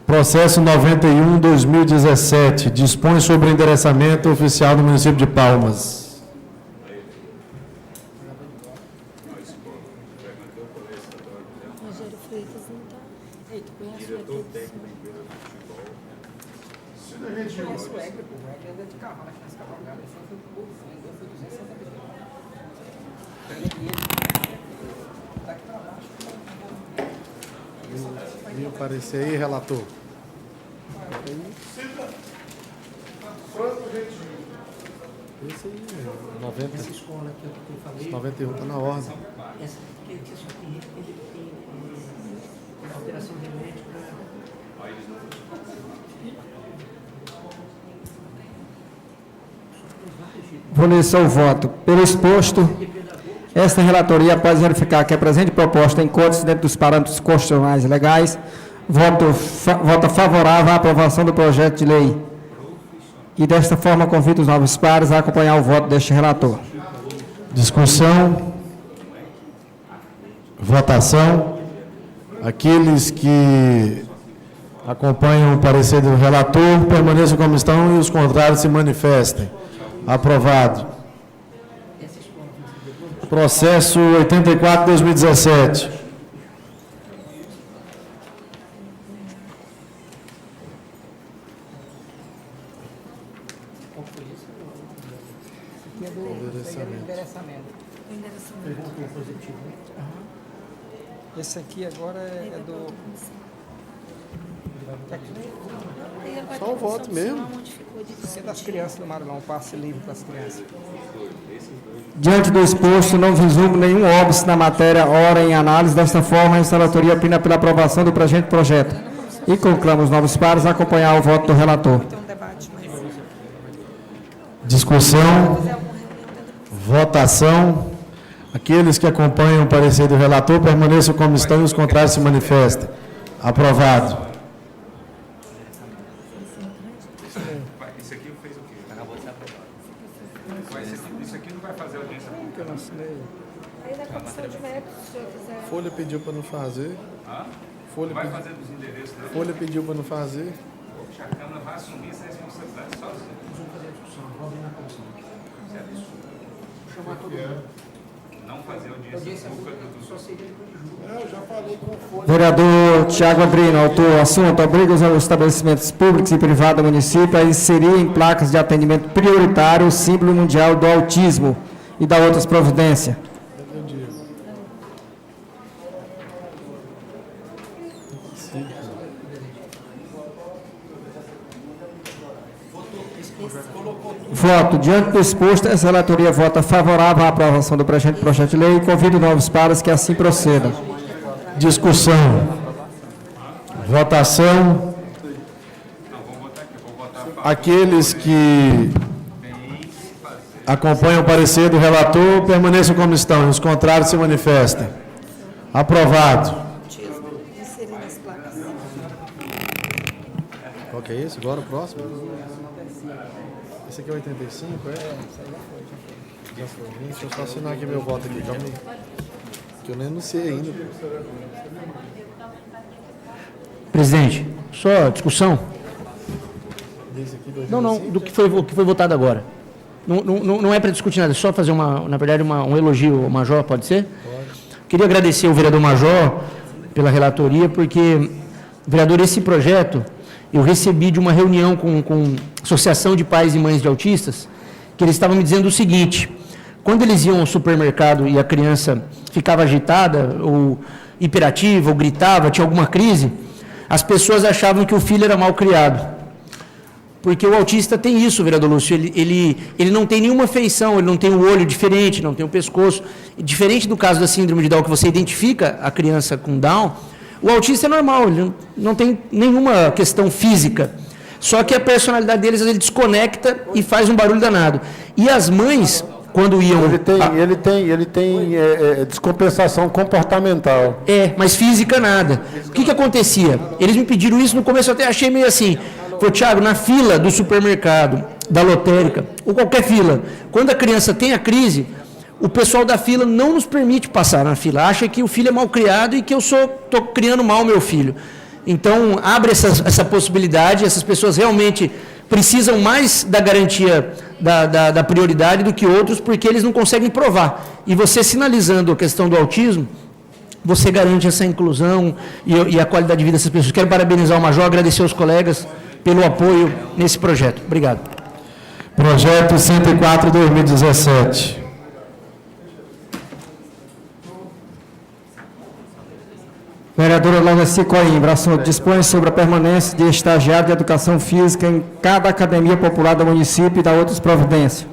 Processo 91/2017, dispõe sobre o endereçamento oficial do município de Palmas. Rogério Freitas não está. Ei, tu conhece o diretor técnico de futebol? Conhece o Egre, pô. O Egre anda de cavalo aqui nas cavalgadas. Ele foi pro povo, foi 260 milhões. Daqui para baixo. E o parecer aí, relator? Esse aí, 90. Essa escola que eu falei. 91 está na ordem. Essa que só tem alteração genética. Vou ler seu voto. Pelo exposto, esta relatoria, após verificar que a presente proposta encontra-se dentro dos parâmetros constitucionais e legais, vota favorável à aprovação do projeto de lei. E, desta forma, convido os novos pares a acompanhar o voto deste relator. Discussão. Votação. Aqueles que acompanham o parecer do relator, permaneçam como estão e os contrários se manifestem. Aprovado. Processo 84/2017. Esse aqui agora é do... Só o voto mesmo. Esse é das crianças do Marilão, passe livre para as crianças. Diante do exposto, não vislumbro nenhum óbice na matéria, ora em análise. Desta forma, a relatoria opina pela aprovação do presente projeto e conclama os novos pares a acompanhar o voto do relator. Discussão. Votação. Aqueles que acompanham o parecer do relator permaneçam como estão e os contrários se manifestem. Aprovado. Isso aqui fez o quê? Acabou de ser aprovado. Isso aqui não vai fazer audiência pública? Eu não assinei. Aí na comissão de métodos, se o senhor quiser. Folha pediu para não fazer. Folha, Vai fazer dos endereços, não? Folha pediu para não fazer. A Câmara vai assumir essa responsabilidade sozinha. Isso é absurdo. Não fazer audiência pública do Eu já falei com folha. Vereador Tiago Andrino, autor, assunto, obriga os estabelecimentos públicos e privados do município a inserir em placas de atendimento prioritário o símbolo mundial do autismo e da outras providências. Voto. Diante do exposto, essa relatoria vota favorável à aprovação do presente projeto de lei e convido novos pares que assim procedam. Discussão. Votação. Aqueles que acompanham o parecer do relator permaneçam como estão e os contrários se manifestem. Aprovado. Inserir nas placas. Qual que é esse? Agora o próximo? Esse aqui é 85, é? Já foi. Deixa eu só assinar aqui meu voto aqui, calma aí. Que eu nem anunciei ainda. Presidente, só discussão? Desse aqui, 2005. Não, do que foi votado agora. Não é para discutir nada, é só fazer, na verdade, um elogio ao Major, pode ser? Pode. Queria agradecer ao vereador Major pela relatoria, porque, vereador, esse projeto eu recebi de uma reunião com a Associação de Pais e Mães de Autistas, que eles estavam me dizendo o seguinte: quando eles iam ao supermercado e a criança ficava agitada, ou hiperativa, ou gritava, tinha alguma crise, as pessoas achavam que o filho era mal criado. Porque o autista tem isso, vereador Lúcio, ele não tem nenhuma feição, ele não tem o olho diferente, não tem o pescoço. E diferente do caso da síndrome de Down, que você identifica a criança com Down, o autista é normal, ele não tem nenhuma questão física. Só que a personalidade deles, ele desconecta e faz um barulho danado. E as mães, quando iam... Ele tem descompensação comportamental. Mas física nada. O que acontecia? Eles me pediram isso no começo, eu até achei meio assim. Falei, Thiago, na fila do supermercado, da lotérica, ou qualquer fila, quando a criança tem a crise, o pessoal da fila não nos permite passar na fila. Acha que o filho é mal criado e que eu estou criando mal o meu filho. Então, abre essa possibilidade, essas pessoas realmente precisam mais da garantia da prioridade do que outros, porque eles não conseguem provar. E você sinalizando a questão do autismo, você garante essa inclusão e a qualidade de vida dessas pessoas. Quero parabenizar o Major, agradecer aos colegas pelo apoio nesse projeto. Obrigado. Projeto 104/2017. Vereadora Laureci Coimbra, assunto, dispõe sobre a permanência de estagiário de educação física em cada academia popular do município e da outras providências.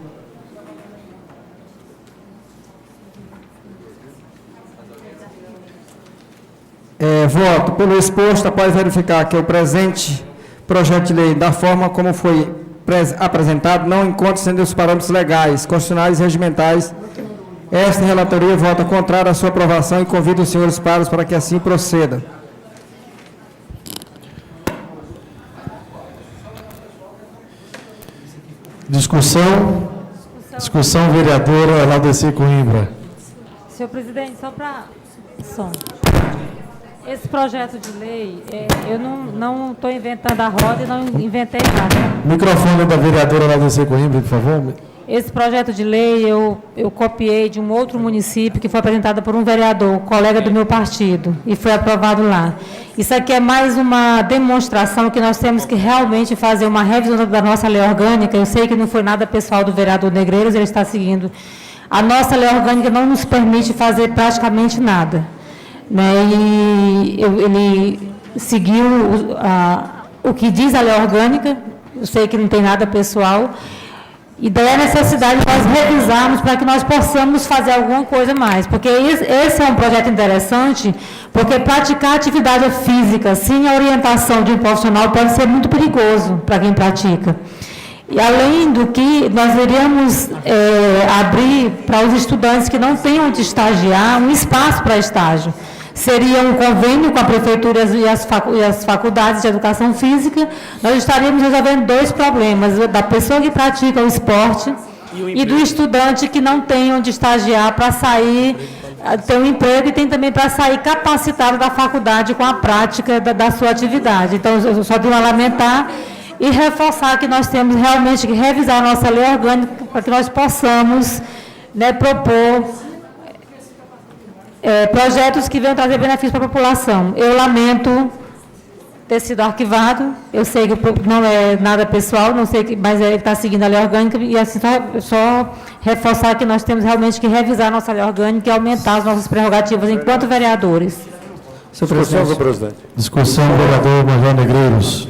Voto. Pelo exposto, após verificar que o presente projeto de lei, da forma como foi apresentado, não encontra-se entre os parâmetros legais, constitucionais e regimentais, esta relatoria vota contrário à sua aprovação e convida os senhores pares para que assim proceda. Discussão, vereadora Laudeci Coimbra. Senhor presidente, só para... Esse projeto de lei, eu não estou inventando a roda e não inventei nada. Microfone da vereadora Laudeci Coimbra, por favor. Esse projeto de lei eu copiei de um outro município que foi apresentado por um vereador, colega do meu partido, e foi aprovado lá. Isso aqui é mais uma demonstração que nós temos que realmente fazer uma revisão da nossa lei orgânica. Eu sei que não foi nada pessoal do vereador Negreiros, ele está seguindo. A nossa lei orgânica não nos permite fazer praticamente nada. Né? E ele seguiu o que diz a lei orgânica, eu sei que não tem nada pessoal, e daí a necessidade de nós revisarmos para que nós possamos fazer alguma coisa mais, porque esse é um projeto interessante, porque praticar atividade física sem a orientação de um profissional pode ser muito perigoso para quem pratica. E além do que, nós iríamos abrir para os estudantes que não tenham de estagiar um espaço para estágio. Seria um convênio com a Prefeitura e as faculdades de educação física. Nós estaríamos resolvendo dois problemas, da pessoa que pratica o esporte e do estudante que não tem onde estagiar para sair, ter um emprego, e tem também para sair capacitado da faculdade com a prática da sua atividade. Então, eu só tenho a lamentar e reforçar que nós temos realmente que revisar a nossa lei orgânica para que nós possamos, né, propor projetos que venham trazer benefícios para a população. Eu lamento ter sido arquivado, eu sei que não é nada pessoal, não sei que, mas ele está seguindo a lei orgânica, e assim só reforçar que nós temos realmente que revisar a nossa lei orgânica e aumentar as nossas prerrogativas enquanto vereadores. Senhor presidente. Discussão, vereador Major Negreiros.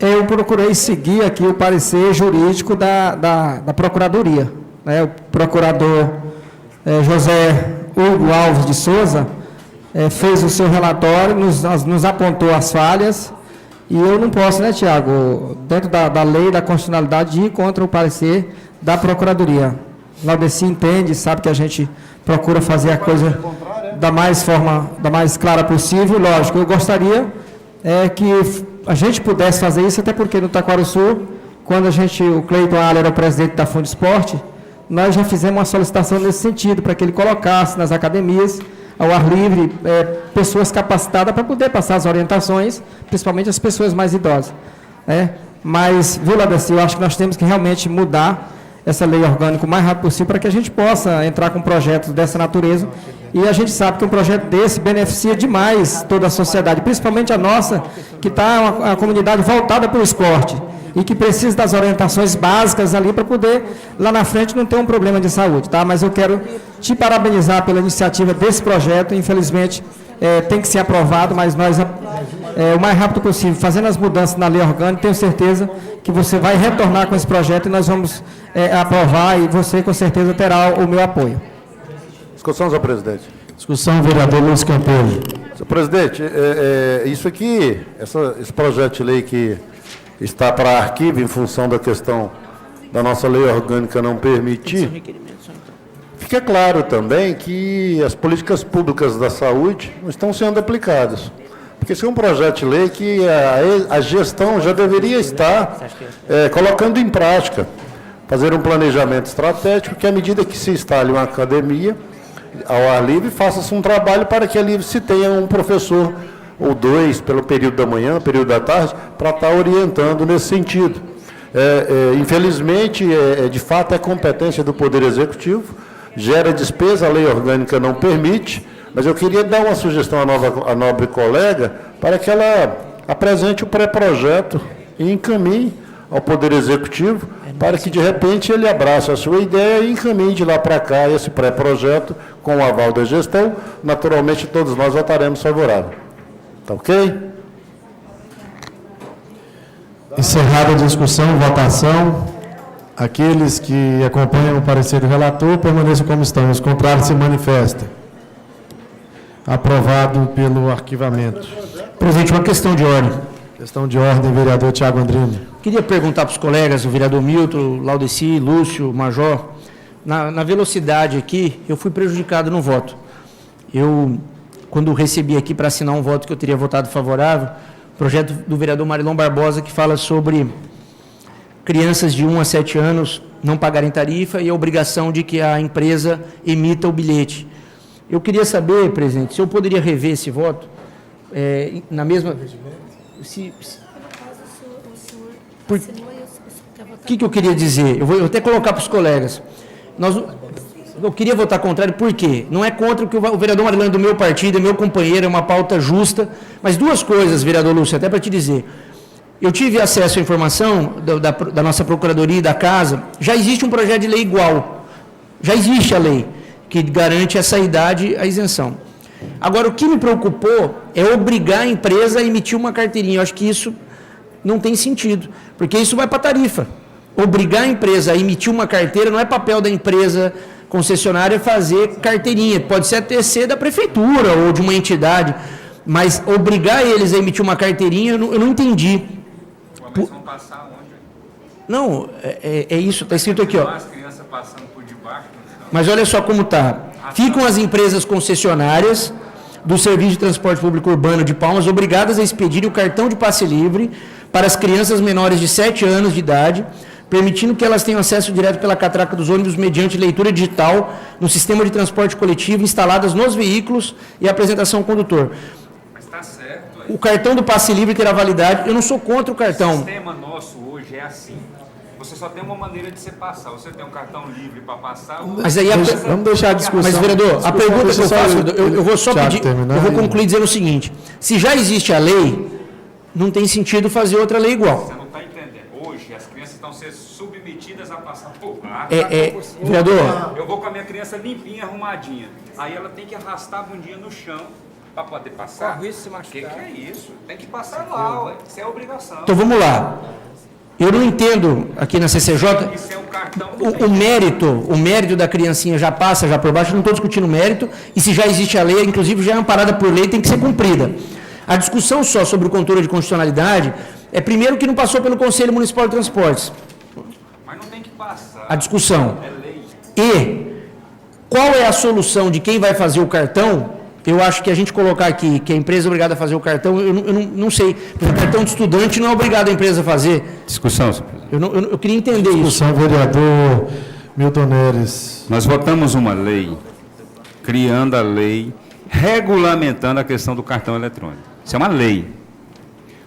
Eu procurei seguir aqui o parecer jurídico da Procuradoria, né? O procurador José Hugo Alves de Souza fez o seu relatório, nos apontou as falhas, e eu não posso, né, Tiago, dentro da lei, da constitucionalidade, ir contra o parecer da Procuradoria. Laudeci entende, sabe que a gente procura fazer a coisa da mais clara possível. Lógico, eu gostaria que a gente pudesse fazer isso, até porque no Taquarussu, quando o Cleiton Alha era o presidente da Fundesporte, nós já fizemos uma solicitação nesse sentido, para que ele colocasse nas academias, ao ar livre, pessoas capacitadas para poder passar as orientações, principalmente as pessoas mais idosas. Mas, viu, Laudeci, eu acho que nós temos que realmente mudar essa lei orgânica o mais rápido possível, para que a gente possa entrar com projetos dessa natureza. E a gente sabe que um projeto desse beneficia demais toda a sociedade, principalmente a nossa, que está uma comunidade voltada para o esporte e que precisa das orientações básicas ali para poder, lá na frente, não ter um problema de saúde, tá? Mas eu quero te parabenizar pela iniciativa desse projeto. Infelizmente, tem que ser aprovado, mas nós, o mais rápido possível, fazendo as mudanças na lei orgânica, tenho certeza que você vai retornar com esse projeto e nós vamos aprovar, e você, com certeza, terá o meu apoio. Discussão, senhor presidente. Discussão, vereador Luiz Campelo. Senhor presidente, isso aqui, esse projeto de lei que está para arquivo em função da questão da nossa lei orgânica não permitir, fica claro também que as políticas públicas da saúde não estão sendo aplicadas. Porque esse é um projeto de lei que a gestão já deveria estar colocando em prática, fazer um planejamento estratégico, que à medida que se instale uma academia ao ar livre, faça-se um trabalho para que ali se tenha um professor ou dois, pelo período da manhã, período da tarde, para estar orientando nesse sentido. Infelizmente, de fato, é competência do Poder Executivo, gera despesa, a lei orgânica não permite, mas eu queria dar uma sugestão à nobre colega, para que ela apresente o pré-projeto e encaminhe ao Poder Executivo, para que, de repente, ele abrace a sua ideia e encaminhe de lá para cá esse pré-projeto com o aval da gestão. Naturalmente, todos nós votaremos favorável. Está ok? Encerrada a discussão, votação. Aqueles que acompanham o parecer do relator, permaneçam como estão. Os contrários se manifestem. Aprovado pelo arquivamento. Presidente, uma questão de ordem. Questão de ordem, vereador Tiago Andrino. Queria perguntar para os colegas, o vereador Milton, Laudeci, Lúcio, Major, na velocidade aqui, eu fui prejudicado no voto. Quando recebi aqui para assinar um voto que eu teria votado favorável, projeto do vereador Marilon Barbosa, que fala sobre crianças de 1 a 7 anos não pagarem tarifa e a obrigação de que a empresa emita o bilhete. Eu queria saber, presidente, se eu poderia rever esse voto na mesma... O que eu queria dizer? Eu vou até colocar para os colegas. Eu queria votar contrário, por quê? Não é contra o que o vereador Marilão é do meu partido, é meu companheiro, é uma pauta justa, mas duas coisas, vereador Lúcio, até para te dizer. Eu tive acesso à informação da nossa Procuradoria e da Casa, já existe um projeto de lei igual, já existe a lei, que garante essa idade, a isenção. Agora, o que me preocupou é obrigar a empresa a emitir uma carteirinha. Eu acho que isso não tem sentido, porque isso vai para a tarifa. Obrigar a empresa a emitir uma carteira não é papel da empresa concessionária fazer carteirinha, pode ser a TC da prefeitura ou de uma entidade, mas obrigar eles a emitir uma carteirinha, eu não entendi. Mas vão passar onde? Não, é isso, está escrito aqui, ó. As crianças passando por debaixo. Mas olha só como está. Ficam as empresas concessionárias do Serviço de Transporte Público Urbano de Palmas obrigadas a expedirem o cartão de passe livre para as crianças menores de 7 anos de idade, permitindo que elas tenham acesso direto pela catraca dos ônibus mediante leitura digital no sistema de transporte coletivo instaladas nos veículos e apresentação ao condutor. Mas está certo. O cartão do passe livre terá validade. Eu não sou contra o O cartão. sistema nosso hoje é assim. Você só tem uma maneira de você passar. Você tem um cartão livre para passar. Mas aí Vamos deixar a discussão. Mas, vereador, a pergunta que eu faço, eu vou só Thiago pedir, terminar eu vou e- concluir dizendo o seguinte: se já existe a lei, não tem sentido fazer outra lei igual. Você não está entendendo. Hoje as crianças estão sendo submetidas a passar por lá. Vereador, Eu vou com a minha criança limpinha, arrumadinha. Aí ela tem que arrastar a bundinha no chão para poder passar. O que é isso? Tem que passar lá, ué. Isso é obrigação. então vamos lá. Eu não entendo aqui na CCJ Isso é um cartão. o mérito da criancinha já passa já por baixo, eu não estou discutindo o mérito, e se já existe a lei, inclusive já é amparada por lei, tem que ser cumprida. A discussão só sobre o controle de constitucionalidade é, primeiro, que não passou pelo Conselho Municipal de Transportes, Mas não tem que passar. a discussão. É lei. E qual é a solução de quem vai fazer o cartão? Eu acho que a gente colocar aqui que a empresa é obrigada a fazer o cartão, eu não sei. Porque o cartão de estudante não é obrigado a empresa a fazer. Discussão, senhor presidente. Eu queria entender isso. Discussão, vereador Milton Neres. Nós votamos uma lei, criando a lei, regulamentando a questão do cartão eletrônico. Isso é uma lei.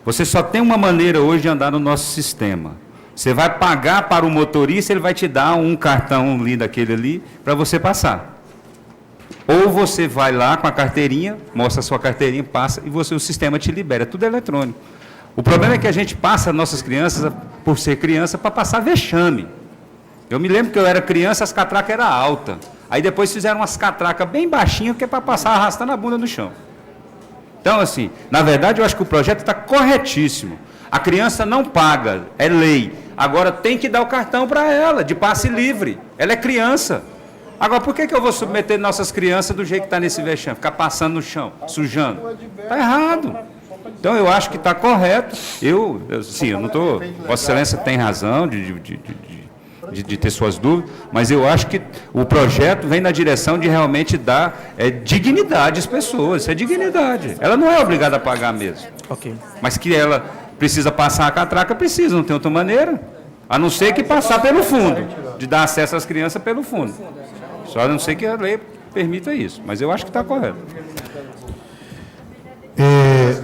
Você só tem uma maneira hoje de andar no nosso sistema. Você vai pagar para o motorista, ele vai te dar um cartão ali daquele ali, para você passar. Ou você vai lá com a carteirinha, mostra a sua carteirinha, passa, e o sistema te libera. Tudo é eletrônico. O problema é que a gente passa nossas crianças, por ser criança, para passar vexame. Eu me lembro que eu era criança, as catracas eram altas. Aí depois fizeram umas catracas bem baixinhas, que é para passar arrastando a bunda no chão. Então, assim, na verdade, eu acho que o projeto está corretíssimo. A criança não paga, é lei. Agora tem que dar o cartão para ela, de passe livre. Ela é criança. Agora, por que eu vou submeter nossas crianças do jeito que está nesse vexame? Ficar passando no chão, sujando? Está errado. Então, eu acho que está correto. Eu não estou... Vossa Excelência tem razão de ter suas dúvidas, mas eu acho que o projeto vem na direção de realmente dar dignidade às pessoas. Isso é dignidade. Ela não é obrigada a pagar mesmo. Ok. Mas que ela precisa passar a catraca, precisa, não tem outra maneira. A não ser que passar pelo fundo, de dar acesso às crianças pelo fundo. Só a não ser que a lei permita isso, mas eu acho que está correto.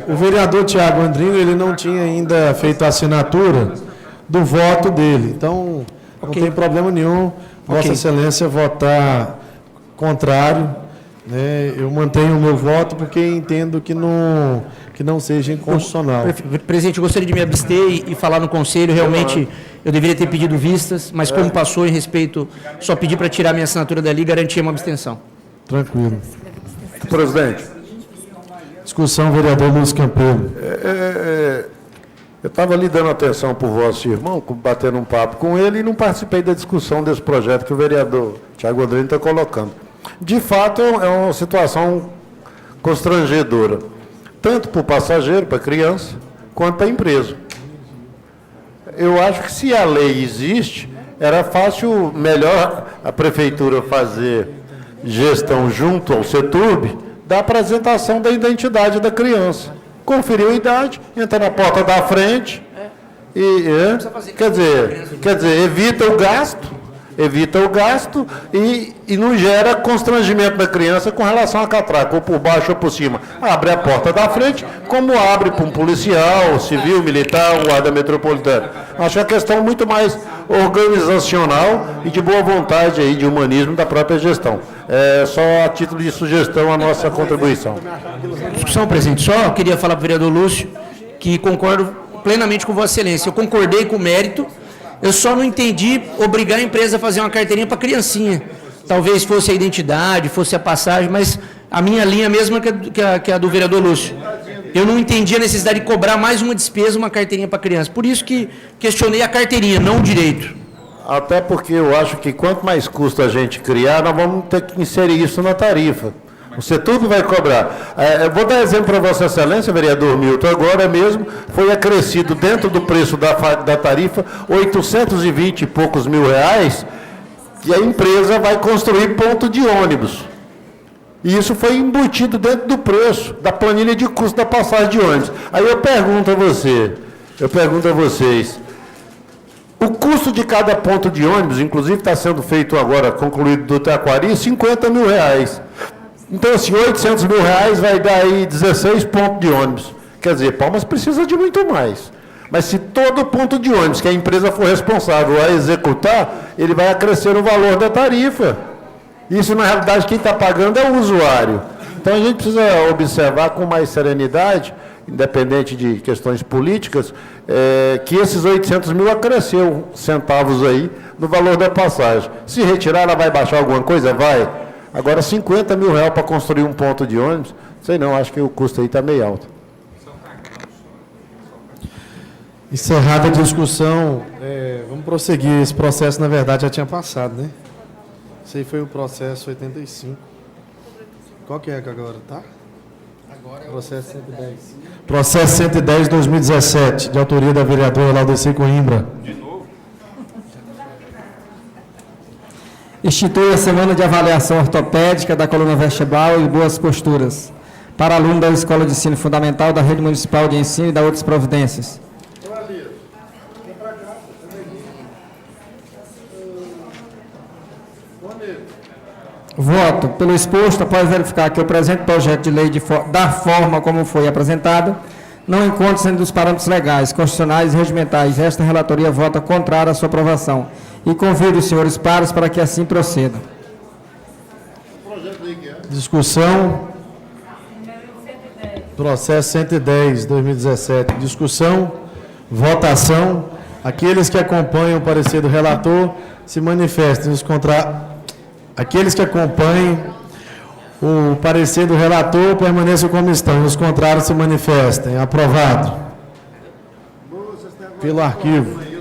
O vereador Tiago Andrino, ele não tinha ainda feito a assinatura do voto dele. Então, não tem problema nenhum Vossa Excelência votar contrário. Né? Eu mantenho o meu voto porque entendo que não seja inconstitucional. Presidente, eu gostaria de me abster e falar no Conselho. Realmente, eu deveria ter pedido vistas, mas como passou em respeito, só pedi para tirar minha assinatura dali e garantir uma abstenção. Tranquilo. Presidente. Discussão, vereador Luiz Campelo. Eu estava ali dando atenção para o vosso irmão, batendo um papo com ele, e não participei da discussão desse projeto que o vereador Tiago Andrino está colocando. De fato, é uma situação constrangedora, tanto para o passageiro, para a criança, quanto para a empresa. Eu acho que se a lei existe, era fácil, melhor a prefeitura fazer gestão junto ao CETURB da apresentação da identidade da criança. Conferiu a idade, entra na porta da frente e, quer dizer, evita o gasto e não gera constrangimento da criança com relação à catraca, ou por baixo ou por cima. Abre a porta da frente, como abre para um policial, civil, militar, um guarda metropolitano. Acho a questão muito mais organizacional e de boa vontade aí, de humanismo da própria gestão. É só a título de sugestão a nossa contribuição. Discussão, presidente. Só queria falar para o vereador Lúcio que concordo plenamente com Vossa Excelência. Eu concordei com o mérito, eu só não entendi obrigar a empresa a fazer uma carteirinha para criancinha. Talvez fosse a identidade, fosse a passagem, mas a minha linha é a mesma que a do vereador Lúcio. Eu não entendi a necessidade de cobrar mais uma despesa, uma carteirinha para criança. Por isso que questionei a carteirinha, não o direito. Até porque eu acho que quanto mais custo a gente criar, nós vamos ter que inserir isso na tarifa. O Setup vai cobrar. Eu vou dar exemplo para Vossa Excelência, vereador Milton. Agora mesmo foi acrescido dentro do preço da tarifa 820 e poucos mil reais, que a empresa vai construir ponto de ônibus. E isso foi embutido dentro do preço, da planilha de custo da passagem de ônibus. Aí eu pergunto a vocês, o custo de cada ponto de ônibus, inclusive está sendo feito agora, concluído do Taquari, 50 mil reais. Então, assim, 800 mil reais vai dar aí 16 pontos de ônibus. Quer dizer, Palmas precisa de muito mais. Mas se todo ponto de ônibus que a empresa for responsável a executar, ele vai acrescer o valor da tarifa. Isso, na realidade, quem está pagando é o usuário. Então, a gente precisa observar com mais serenidade, independente de questões políticas, que esses 800 mil acresceu centavos aí no valor da passagem. Se retirar, ela vai baixar alguma coisa? Vai. Agora, 50 mil reais para construir um ponto de ônibus, sei não, acho que o custo aí está meio alto. Encerrada a discussão, vamos prosseguir. Esse processo, na verdade, já tinha passado, né? Esse aí foi o processo 85. Qual que é agora, tá? Agora é o processo 110. Processo 110, 2017, de autoria da vereadora Laudeci Coimbra. Institui a Semana de Avaliação Ortopédica da Coluna Vertebral e Boas Posturas para aluno da Escola de Ensino Fundamental da Rede Municipal de Ensino e da outras providências. Voto. Pelo exposto, após verificar que o presente projeto de lei, da forma como foi apresentado, não encontra-se dos parâmetros legais, constitucionais e regimentais, esta relatoria vota contrária à sua aprovação. E convido os senhores pares para que assim procedam. Discussão. Processo 110, 2017. Discussão. Votação. Aqueles que acompanham o parecer do relator se manifestem. Aqueles que acompanhem o parecer do relator permaneçam como estão. Os contrários se manifestem. Aprovado. Pelo arquivo.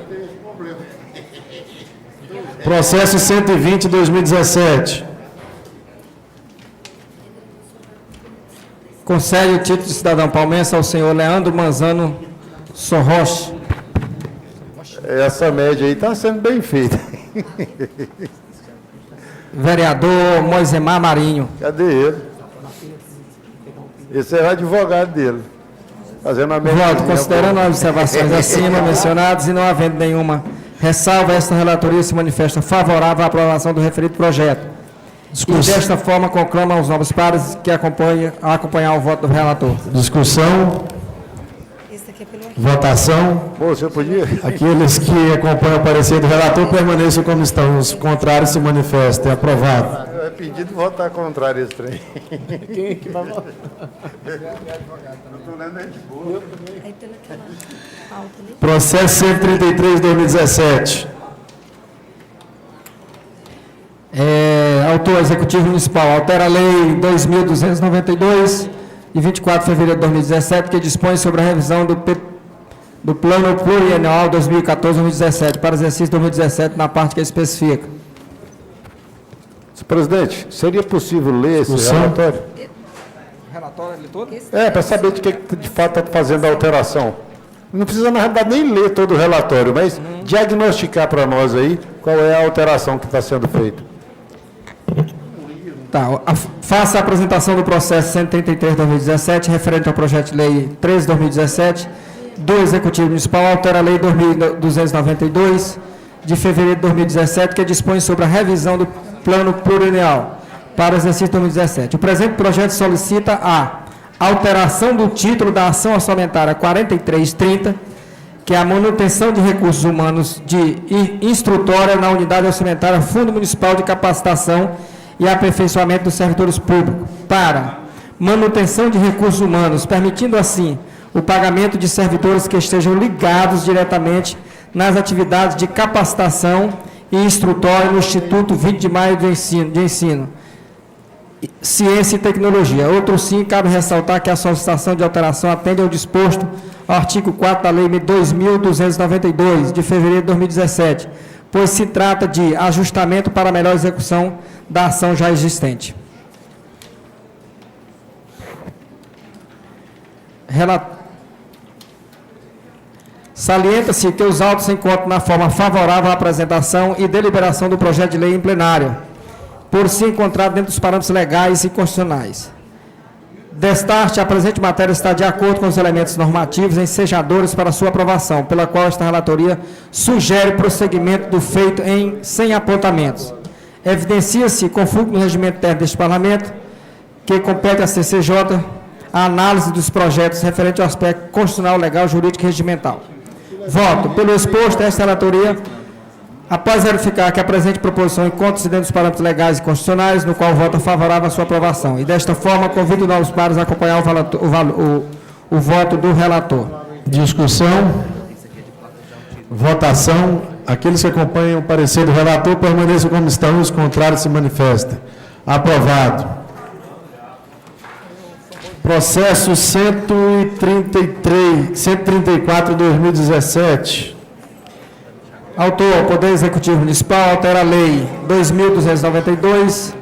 Processo 120, 2017. Concede o título de cidadão palmense ao senhor Leandro Manzano Sorroche. Essa média aí está sendo bem feita. Vereador Moisemar Marinho. Cadê ele? Esse é o advogado dele. Fazendo a média. Voto. Considerando as observações acima mencionadas e não havendo nenhuma ressalva, esta relatoria se manifesta favorável à aprovação do referido projeto. E desta forma conclama aos novos pares que acompanhar o voto do relator. Discussão. Votação. Pô, você podia? Aqueles que acompanham o parecer do relator permaneçam como estão. Os contrários se manifestem. Aprovado. É pedido votar contrário esse trem. Quem é que vai votar? Eu estou lendo aí de boa. Processo 133, 2017. Autor Executivo Municipal. Altera a Lei 2.292, de 24 de fevereiro de 2017, que dispõe sobre a revisão do Plano Plurianual 2014-2017, para exercício 2017, na parte que especifica. Senhor presidente, seria possível ler esse relatório? Relatório todo? Para saber de que de fato está fazendo a alteração. Não precisa, na realidade, nem ler todo o relatório, mas diagnosticar para nós aí qual é a alteração que está sendo feita. Tá, faça a apresentação do processo 133/2017, referente ao projeto de lei 13/2017, do Executivo Municipal, altera a lei 2.292, de fevereiro de 2017, que dispõe sobre a revisão do Plano Plurianual para o exercício 2017. O presente projeto solicita a alteração do título da ação orçamentária 4330, que é a manutenção de recursos humanos de instrutória na unidade orçamentária Fundo Municipal de Capacitação e Aperfeiçoamento dos Servidores Públicos, para manutenção de recursos humanos, permitindo assim o pagamento de servidores que estejam ligados diretamente nas atividades de capacitação e instrutória no Instituto 20 de Maio de Ensino, Ciência e Tecnologia. Outro sim, cabe ressaltar que a solicitação de alteração atende ao disposto ao artigo 4 da Lei 2.292, de fevereiro de 2017, pois se trata de ajustamento para a melhor execução da ação já existente. Salienta-se que os autos se encontram na forma favorável à apresentação e deliberação do projeto de lei em plenário, por se encontrar dentro dos parâmetros legais e constitucionais. Destarte, a presente matéria está de acordo com os elementos normativos ensejadores para sua aprovação, pela qual esta relatoria sugere prosseguimento do feito sem apontamentos. Evidencia-se, conforme no regimento interno deste Parlamento, que compete à CCJ a análise dos projetos referente ao aspecto constitucional, legal, jurídico e regimental. Voto. Pelo exposto, esta relatoria, após verificar que a presente proposição encontra-se dentro dos parâmetros legais e constitucionais, no qual vota favorável à sua aprovação. E, desta forma, convido novos pares a acompanhar o voto do relator. Discussão. Votação. Aqueles que acompanham o parecer do relator permaneçam como estão, os contrários se manifestem. Aprovado. Processo 134/2017. Autor, Poder Executivo Municipal, altera a Lei 2.292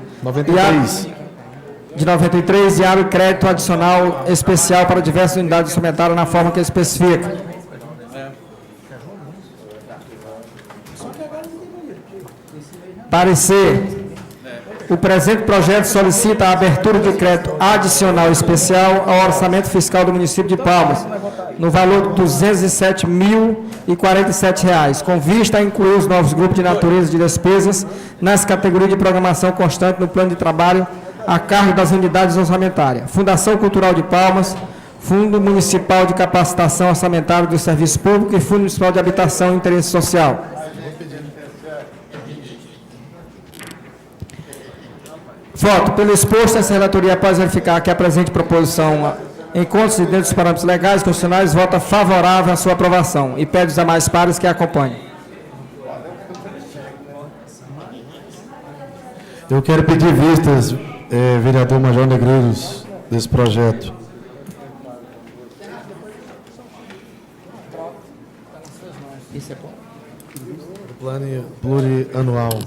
de 93 e abre crédito adicional especial para diversas unidades orçamentárias na forma que especifica. Parecer. O presente projeto solicita a abertura de crédito adicional especial ao orçamento fiscal do município de Palmas, no valor de R$ 207.047, com vista a incluir os novos grupos de natureza de despesas nas categorias de programação constante no plano de trabalho a cargo das unidades orçamentárias. Fundação Cultural de Palmas, Fundo Municipal de Capacitação Orçamentária do Serviço Público e Fundo Municipal de Habitação e Interesse Social. Voto. Pelo exposto, essa relatoria, após verificar que a presente proposição encontra-se dentro dos parâmetros legais e constitucionais, vota favorável à sua aprovação e pede aos demais pares que a acompanhem. Eu quero pedir vistas, vereador Major Negreiros, desse projeto. Plano plurianual.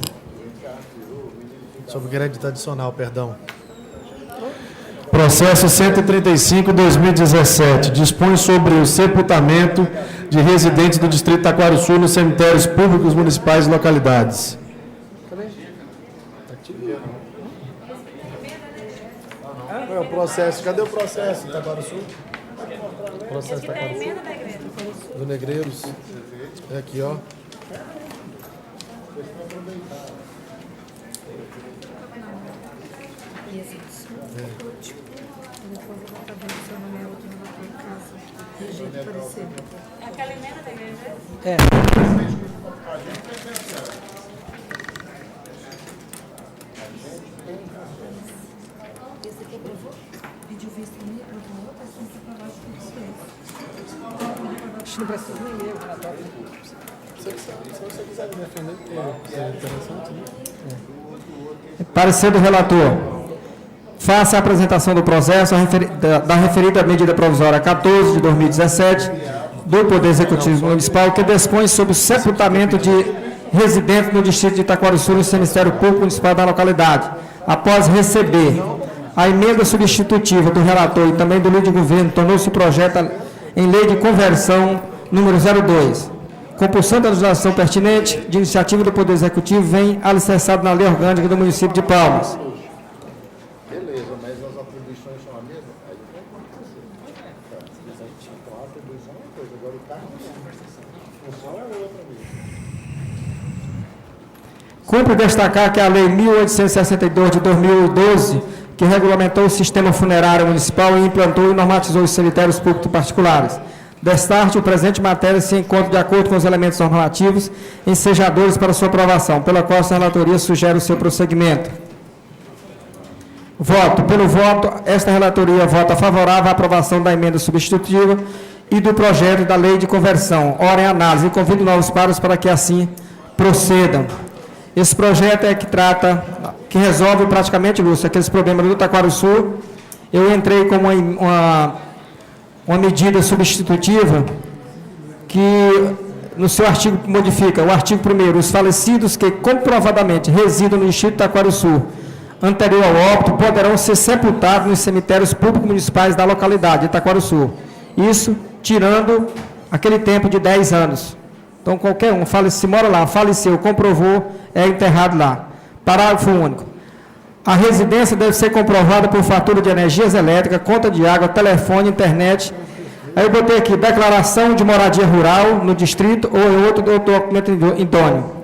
Sobre crédito adicional, perdão. Processo 135/2017. Dispõe sobre o sepultamento de residentes do Distrito Taquarussu nos cemitérios públicos municipais e localidades. É o processo. Cadê o processo, Taquarussu? Processo Taquarussu. Do Negreiros. É aqui, ó. Aquela emenda da igreja? É. Esse aqui aprovou? Pediu visto também, aprovou, está sendo aprovado por vocês. Acho que não precisa nem ler o relatório. Se você quiser me defender, porque é interessante, né? Parecer do relator. Faça a apresentação do processo da referida medida provisória 14 de 2017 do Poder Executivo Municipal, que dispõe sobre o sepultamento de residentes no distrito de Itaquarussu, no Ministério Público Municipal da localidade, após receber a emenda substitutiva do relator e também do líder de governo, tornou-se o projeto em lei de conversão número 02. Compulsando a legislação pertinente de iniciativa do Poder Executivo, vem alicerçado na lei orgânica do município de Palmas. Beleza, mas as atribuições são as mesmas? Aí não tem como fazer. Então, a atribuição é uma coisa, agora o cargo não é. A função é outra mesmo. Cumpre destacar que a Lei 1862 de 2012, que regulamentou o sistema funerário municipal e implantou e normatizou os cemitérios públicos e particulares. Destarte, o presente matéria se encontra de acordo com os elementos normativos ensejadores para sua aprovação, pela qual essa relatoria sugere o seu prosseguimento. Voto. Pelo voto, esta relatoria vota favorável à aprovação da emenda substitutiva e do projeto da lei de conversão. Ora em análise, e convido novos pares para que assim procedam. Esse projeto é que resolve praticamente, Lúcio, aqueles problemas do Taquarussu. Eu entrei como uma medida substitutiva que, no seu artigo, modifica o artigo 1º, os falecidos que comprovadamente residam no distrito de Taquarussu, anterior ao óbito, poderão ser sepultados nos cemitérios públicos municipais da localidade de Itaquarussu. Isso tirando aquele tempo de 10 anos. Então, qualquer um, se mora lá, faleceu, comprovou, é enterrado lá. Parágrafo único. A residência deve ser comprovada por fatura de energias elétricas, conta de água, telefone, internet. Aí eu botei aqui, declaração de moradia rural no distrito ou em outro documento idôneo.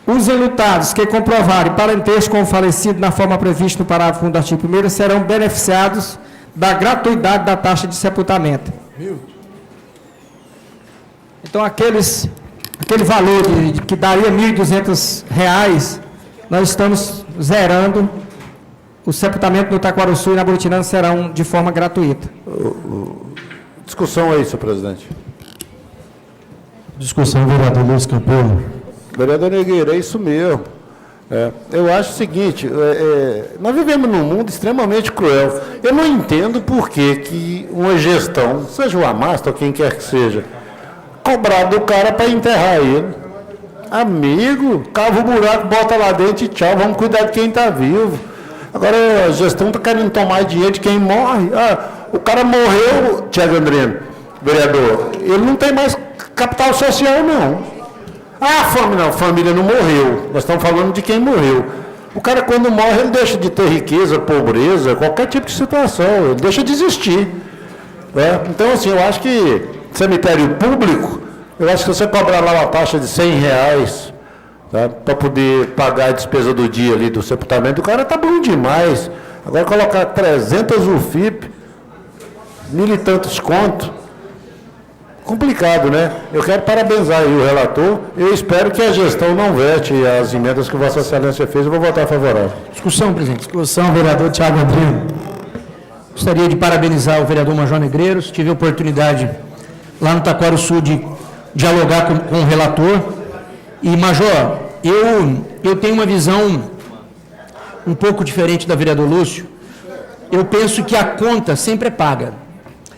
Os enlutados que comprovarem parentesco com o falecido na forma prevista no parágrafo 1 do artigo 1º serão beneficiados da gratuidade da taxa de sepultamento. Então, aquele valor que daria R$ 1.200, nós estamos zerando. O sepultamento no Taquaruçu e na Buritirana serão de forma gratuita. Discussão aí, senhor presidente. Discussão, vereador Luiz Campelo. Vereador Nogueira, é isso mesmo. Eu acho o seguinte, nós vivemos num mundo extremamente cruel. Eu não entendo por que uma gestão, seja o Amasta ou quem quer que seja, cobrar do cara para enterrar ele. Amigo, cava o buraco, bota lá dentro e tchau, vamos cuidar de quem está vivo. Agora a gestão está querendo tomar dinheiro de quem morre. O cara morreu, Tiago Andrino, vereador, ele não tem mais capital social, não. A família não morreu. Nós estamos falando de quem morreu. O cara, quando morre, ele deixa de ter riqueza, pobreza, qualquer tipo de situação, ele deixa de existir. Então, assim, eu acho que cemitério público, eu acho que você cobrar lá uma taxa de R$100, tá, para poder pagar a despesa do dia ali do sepultamento, o cara tá bom demais. Agora, colocar 300 UFIP, 1.000 e tantos contos, complicado, né? Eu quero parabenizar aí o relator. Eu espero que a gestão não vete as emendas que Vossa Excelência fez. Eu vou votar favorável. Discussão, presidente. Discussão, vereador Tiago Andrino. Gostaria de parabenizar o vereador Major Negreiros. Tive a oportunidade lá no Taquaruçu de dialogar com o relator. E, Major, eu tenho uma visão um pouco diferente da vereador Lúcio. Eu penso que a conta sempre é paga.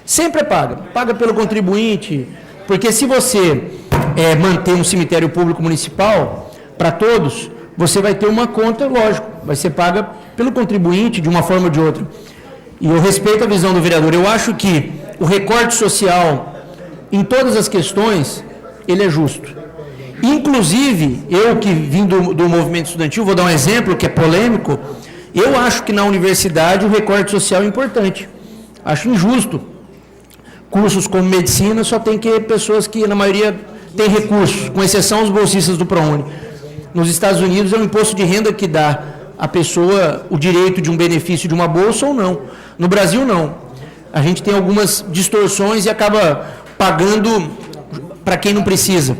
Sempre é paga. Paga pelo contribuinte, porque se você manter um cemitério público municipal para todos, você vai ter uma conta, lógico, vai ser paga pelo contribuinte de uma forma ou de outra. E eu respeito a visão do vereador. Eu acho que o recorte social, em todas as questões, ele é justo. Inclusive, eu que vim do movimento estudantil, vou dar um exemplo que é polêmico, eu acho que na universidade o recorte social é importante. Acho injusto. Cursos como medicina só tem que pessoas que, na maioria, têm recursos, com exceção os bolsistas do ProUni. Nos Estados Unidos é um imposto de renda que dá à pessoa o direito de um benefício de uma bolsa ou não. No Brasil, não. A gente tem algumas distorções e acaba pagando para quem não precisa.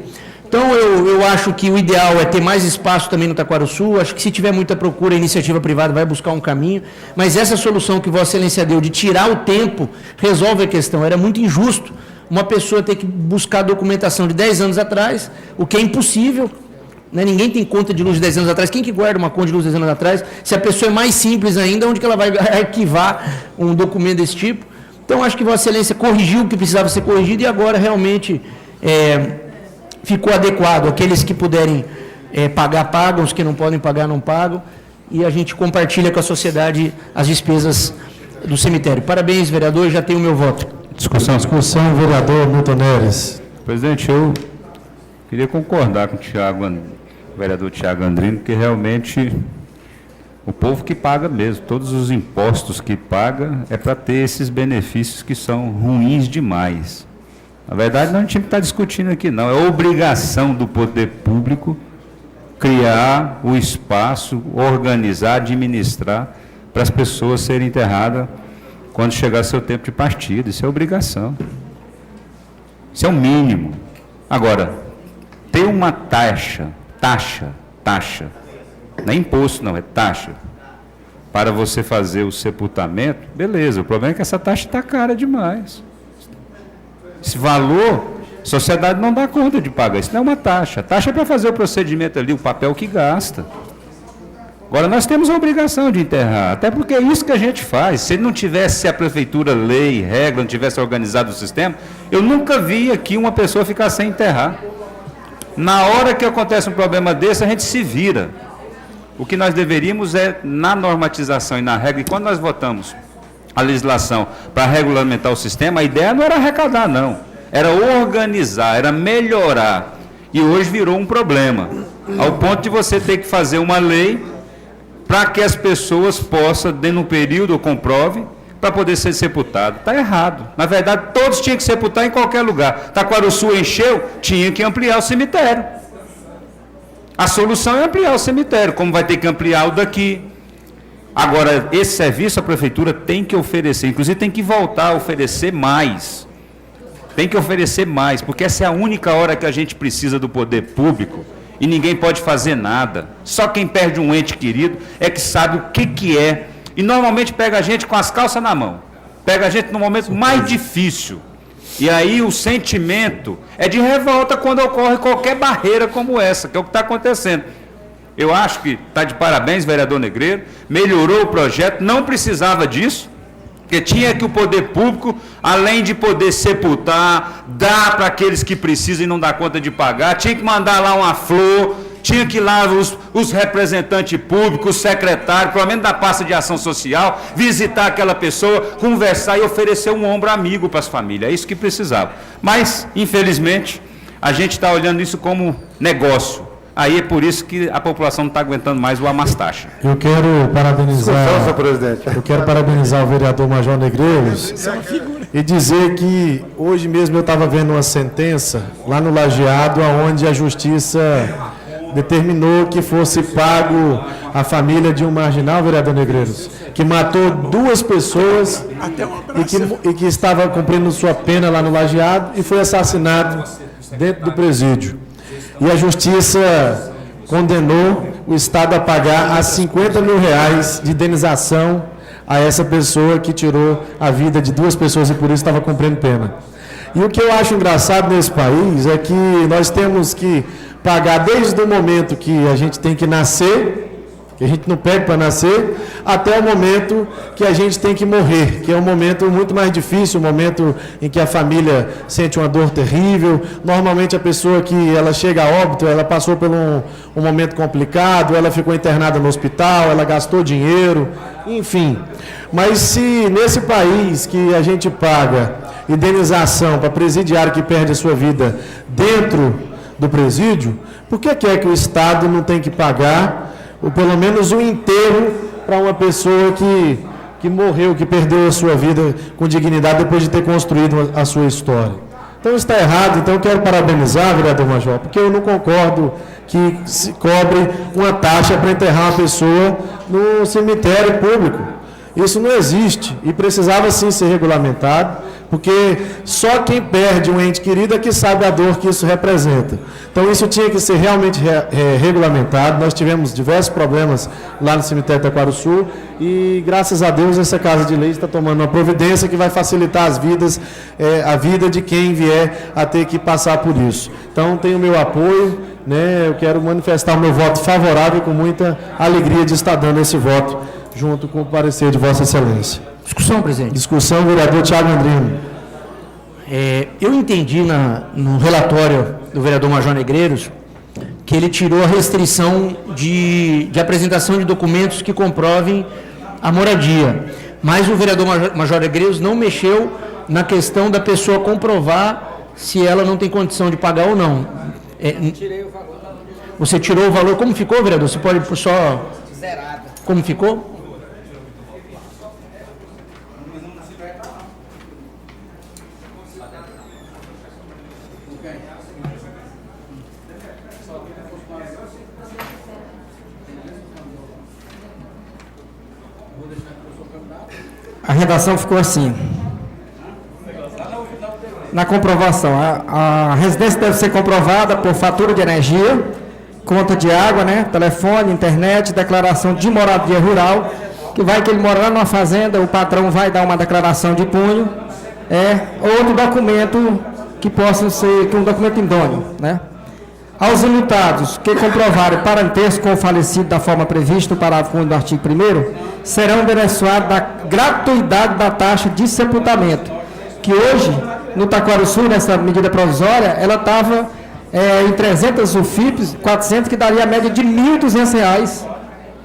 Então, eu acho que o ideal é ter mais espaço também no Taquaruçu. Acho que se tiver muita procura, a iniciativa privada vai buscar um caminho. Mas essa solução que Vossa Excelência deu de tirar o tempo resolve a questão. Era muito injusto uma pessoa ter que buscar documentação de 10 anos atrás, o que é impossível. Né? Ninguém tem conta de luz de 10 anos atrás. Quem que guarda uma conta de luz de 10 anos atrás? Se a pessoa é mais simples ainda, onde que ela vai arquivar um documento desse tipo? Então, acho que Vossa Excelência corrigiu o que precisava ser corrigido e agora realmente ficou adequado. Aqueles que puderem pagar, pagam, os que não podem pagar, não pagam, e a gente compartilha com a sociedade as despesas do cemitério. Parabéns, vereador, já tenho o meu voto. Discussão, vereador Milton Neres. Presidente, eu queria concordar com o vereador Tiago Andrino, que realmente o povo que paga mesmo, todos os impostos que paga é para ter esses benefícios que são ruins demais. Na verdade, não tinha que estar discutindo aqui, não. É obrigação do poder público criar o espaço, organizar, administrar para as pessoas serem enterradas quando chegar seu tempo de partida. Isso é obrigação. Isso é o mínimo. Agora, ter uma taxa, não é imposto, não, é taxa, para você fazer o sepultamento, beleza. O problema é que essa taxa está cara demais. Esse valor, a sociedade não dá conta de pagar. Isso não é uma taxa. A taxa é para fazer o procedimento ali, o papel que gasta. Agora, nós temos a obrigação de enterrar, até porque é isso que a gente faz. Se não tivesse a prefeitura, lei, regra, não tivesse organizado o sistema, eu nunca vi aqui uma pessoa ficar sem enterrar. Na hora que acontece um problema desse, a gente se vira. O que nós deveríamos é, na normatização e na regra, e quando nós votamos a legislação para regulamentar o sistema, a ideia não era arrecadar, não. Era organizar, era melhorar. E hoje virou um problema, ao ponto de você ter que fazer uma lei para que as pessoas possam, dentro de um período, comprove, para poder ser sepultado. Está errado. Na verdade, todos tinham que sepultar em qualquer lugar. Taquaruçu encheu, tinha que ampliar o cemitério. A solução é ampliar o cemitério, como vai ter que ampliar o daqui. Agora, esse serviço a prefeitura tem que oferecer, inclusive tem que voltar a oferecer mais. Tem que oferecer mais, porque essa é a única hora que a gente precisa do poder público e ninguém pode fazer nada. Só quem perde um ente querido é que sabe o que é. E normalmente pega a gente com as calças na mão. Pega a gente no momento mais difícil. E aí o sentimento é de revolta quando ocorre qualquer barreira como essa, que é o que está acontecendo. Eu acho que está de parabéns, vereador Negreiro, melhorou o projeto, não precisava disso, porque tinha que o poder público, além de poder sepultar, dar para aqueles que precisam e não dá conta de pagar, tinha que mandar lá uma flor, tinha que ir lá os representantes públicos, os secretários, pelo menos da pasta de ação social, visitar aquela pessoa, conversar e oferecer um ombro amigo para as famílias. É isso que precisava. Mas, infelizmente, a gente está olhando isso como negócio. Aí é por isso que a população não está aguentando mais o amastaxa. Eu quero parabenizar, senhor presidente. Eu quero parabenizar o vereador Major Negreiros e dizer que hoje mesmo eu estava vendo uma sentença lá no Lajeado, onde a justiça determinou que fosse pago a família de um marginal, vereador Negreiros, que matou 2 pessoas e que estava cumprindo sua pena lá no Lajeado e foi assassinado dentro do presídio. E a justiça condenou o Estado a pagar R$50 mil de indenização a essa pessoa que tirou a vida de 2 pessoas e por isso estava cumprindo pena. E o que eu acho engraçado nesse país é que nós temos que pagar desde o momento que a gente tem que nascer, que a gente não pede para nascer, até o momento que a gente tem que morrer, que é um momento muito mais difícil, um momento em que a família sente uma dor terrível. Normalmente a pessoa que ela chega a óbito, ela passou por um momento complicado, ela ficou internada no hospital, ela gastou dinheiro, enfim. Mas se nesse país que a gente paga indenização para presidiário que perde a sua vida dentro do presídio, por que é que o Estado não tem que pagar ou pelo menos um enterro para uma pessoa que morreu, que perdeu a sua vida com dignidade depois de ter construído a sua história? Então está errado. Então eu quero parabenizar, vereador Major, porque eu não concordo que se cobre uma taxa para enterrar uma pessoa no cemitério público. Isso não existe e precisava sim ser regulamentado, porque só quem perde um ente querido é que sabe a dor que isso representa. Então isso tinha que ser realmente regulamentado. Nós tivemos diversos problemas lá no cemitério Taquaruçu e, graças a Deus, essa Casa de Leis está tomando uma providência que vai facilitar as vidas, a vida de quem vier a ter que passar por isso. Então tem o meu apoio, né? Eu quero manifestar o meu voto favorável com muita alegria de estar dando esse voto junto com o parecer de Vossa Excelência. Discussão, presidente. Discussão, vereador Thiago Andrino. Eu entendi no relatório do vereador Major Negreiros que ele tirou a restrição de apresentação de documentos que comprovem a moradia. Mas o vereador Major Negreiros não mexeu na questão da pessoa comprovar se ela não tem condição de pagar ou não. Tirei o valor. Você tirou o valor. Como ficou, vereador? Você pode só... Zerada. Como ficou? A redação ficou assim. Na comprovação, a residência deve ser comprovada por fatura de energia, conta de água, né, telefone, internet, declaração de moradia rural, que vai que ele mora lá numa fazenda, o patrão vai dar uma declaração de punho, outro documento que possa ser, que um documento idôneo, né? Aos ilutados que comprovarem parentesco com o falecido da forma prevista no parágrafo 1 do artigo 1º, serão beneficiados da gratuidade da taxa de sepultamento, que hoje, no Taquaruçu, nessa medida provisória, ela estava em 300 UFIPs, 400, que daria a média de R$ 1.200,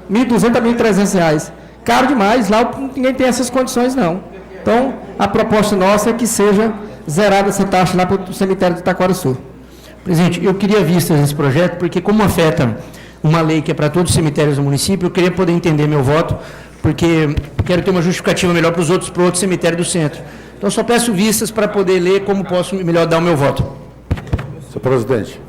R$ 1.200 a R$ 1.300, caro demais, lá ninguém tem essas condições, não. Então, a proposta nossa é que seja zerada essa taxa lá para o cemitério de Itaquaruçu. Presidente, eu queria vistas nesse projeto, porque como afeta uma lei que é para todos os cemitérios do município, eu queria poder entender meu voto, porque quero ter uma justificativa melhor para o outro cemitério do centro. Então, eu só peço vistas para poder ler como posso melhor dar o meu voto. Senhor presidente.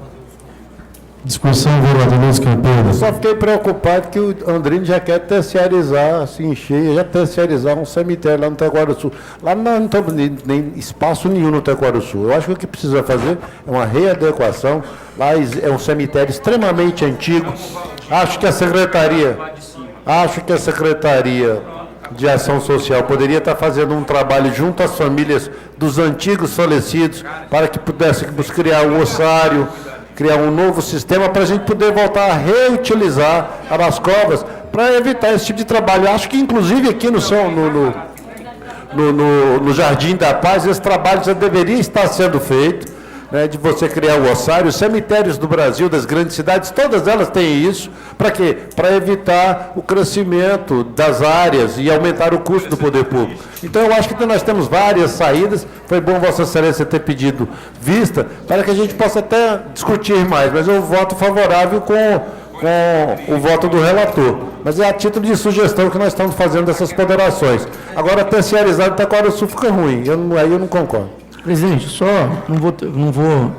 Discussão, vereador Luiz Campelo. Eu só fiquei preocupado que o Andrino já quer terciarizar, assim, cheia, já terciarizar um cemitério lá no Itaquaruçu. Lá não temos nem espaço nenhum no Itaquaruçu. Eu acho que o que precisa fazer é uma readequação. Lá é um cemitério extremamente antigo. Acho que a Secretaria de Ação Social poderia estar fazendo um trabalho junto às famílias dos antigos falecidos para que pudéssemos criar um ossário, criar um novo sistema para a gente poder voltar a reutilizar as covas para evitar esse tipo de trabalho. Acho que, inclusive, aqui no Jardim da Paz, esse trabalho já deveria estar sendo feito, né, de você criar o ossário. Os cemitérios do Brasil, das grandes cidades, todas elas têm isso. Para quê? Para evitar o crescimento das áreas e aumentar o custo do poder público. Então, eu acho que nós temos várias saídas. Foi bom Vossa Excelência ter pedido vista, para que a gente possa até discutir mais, mas eu voto favorável com o voto do relator. Mas é a título de sugestão que nós estamos fazendo essas ponderações. Agora, terciarizado até agora o Sul fica ruim. Aí eu não concordo. Presidente, só não vou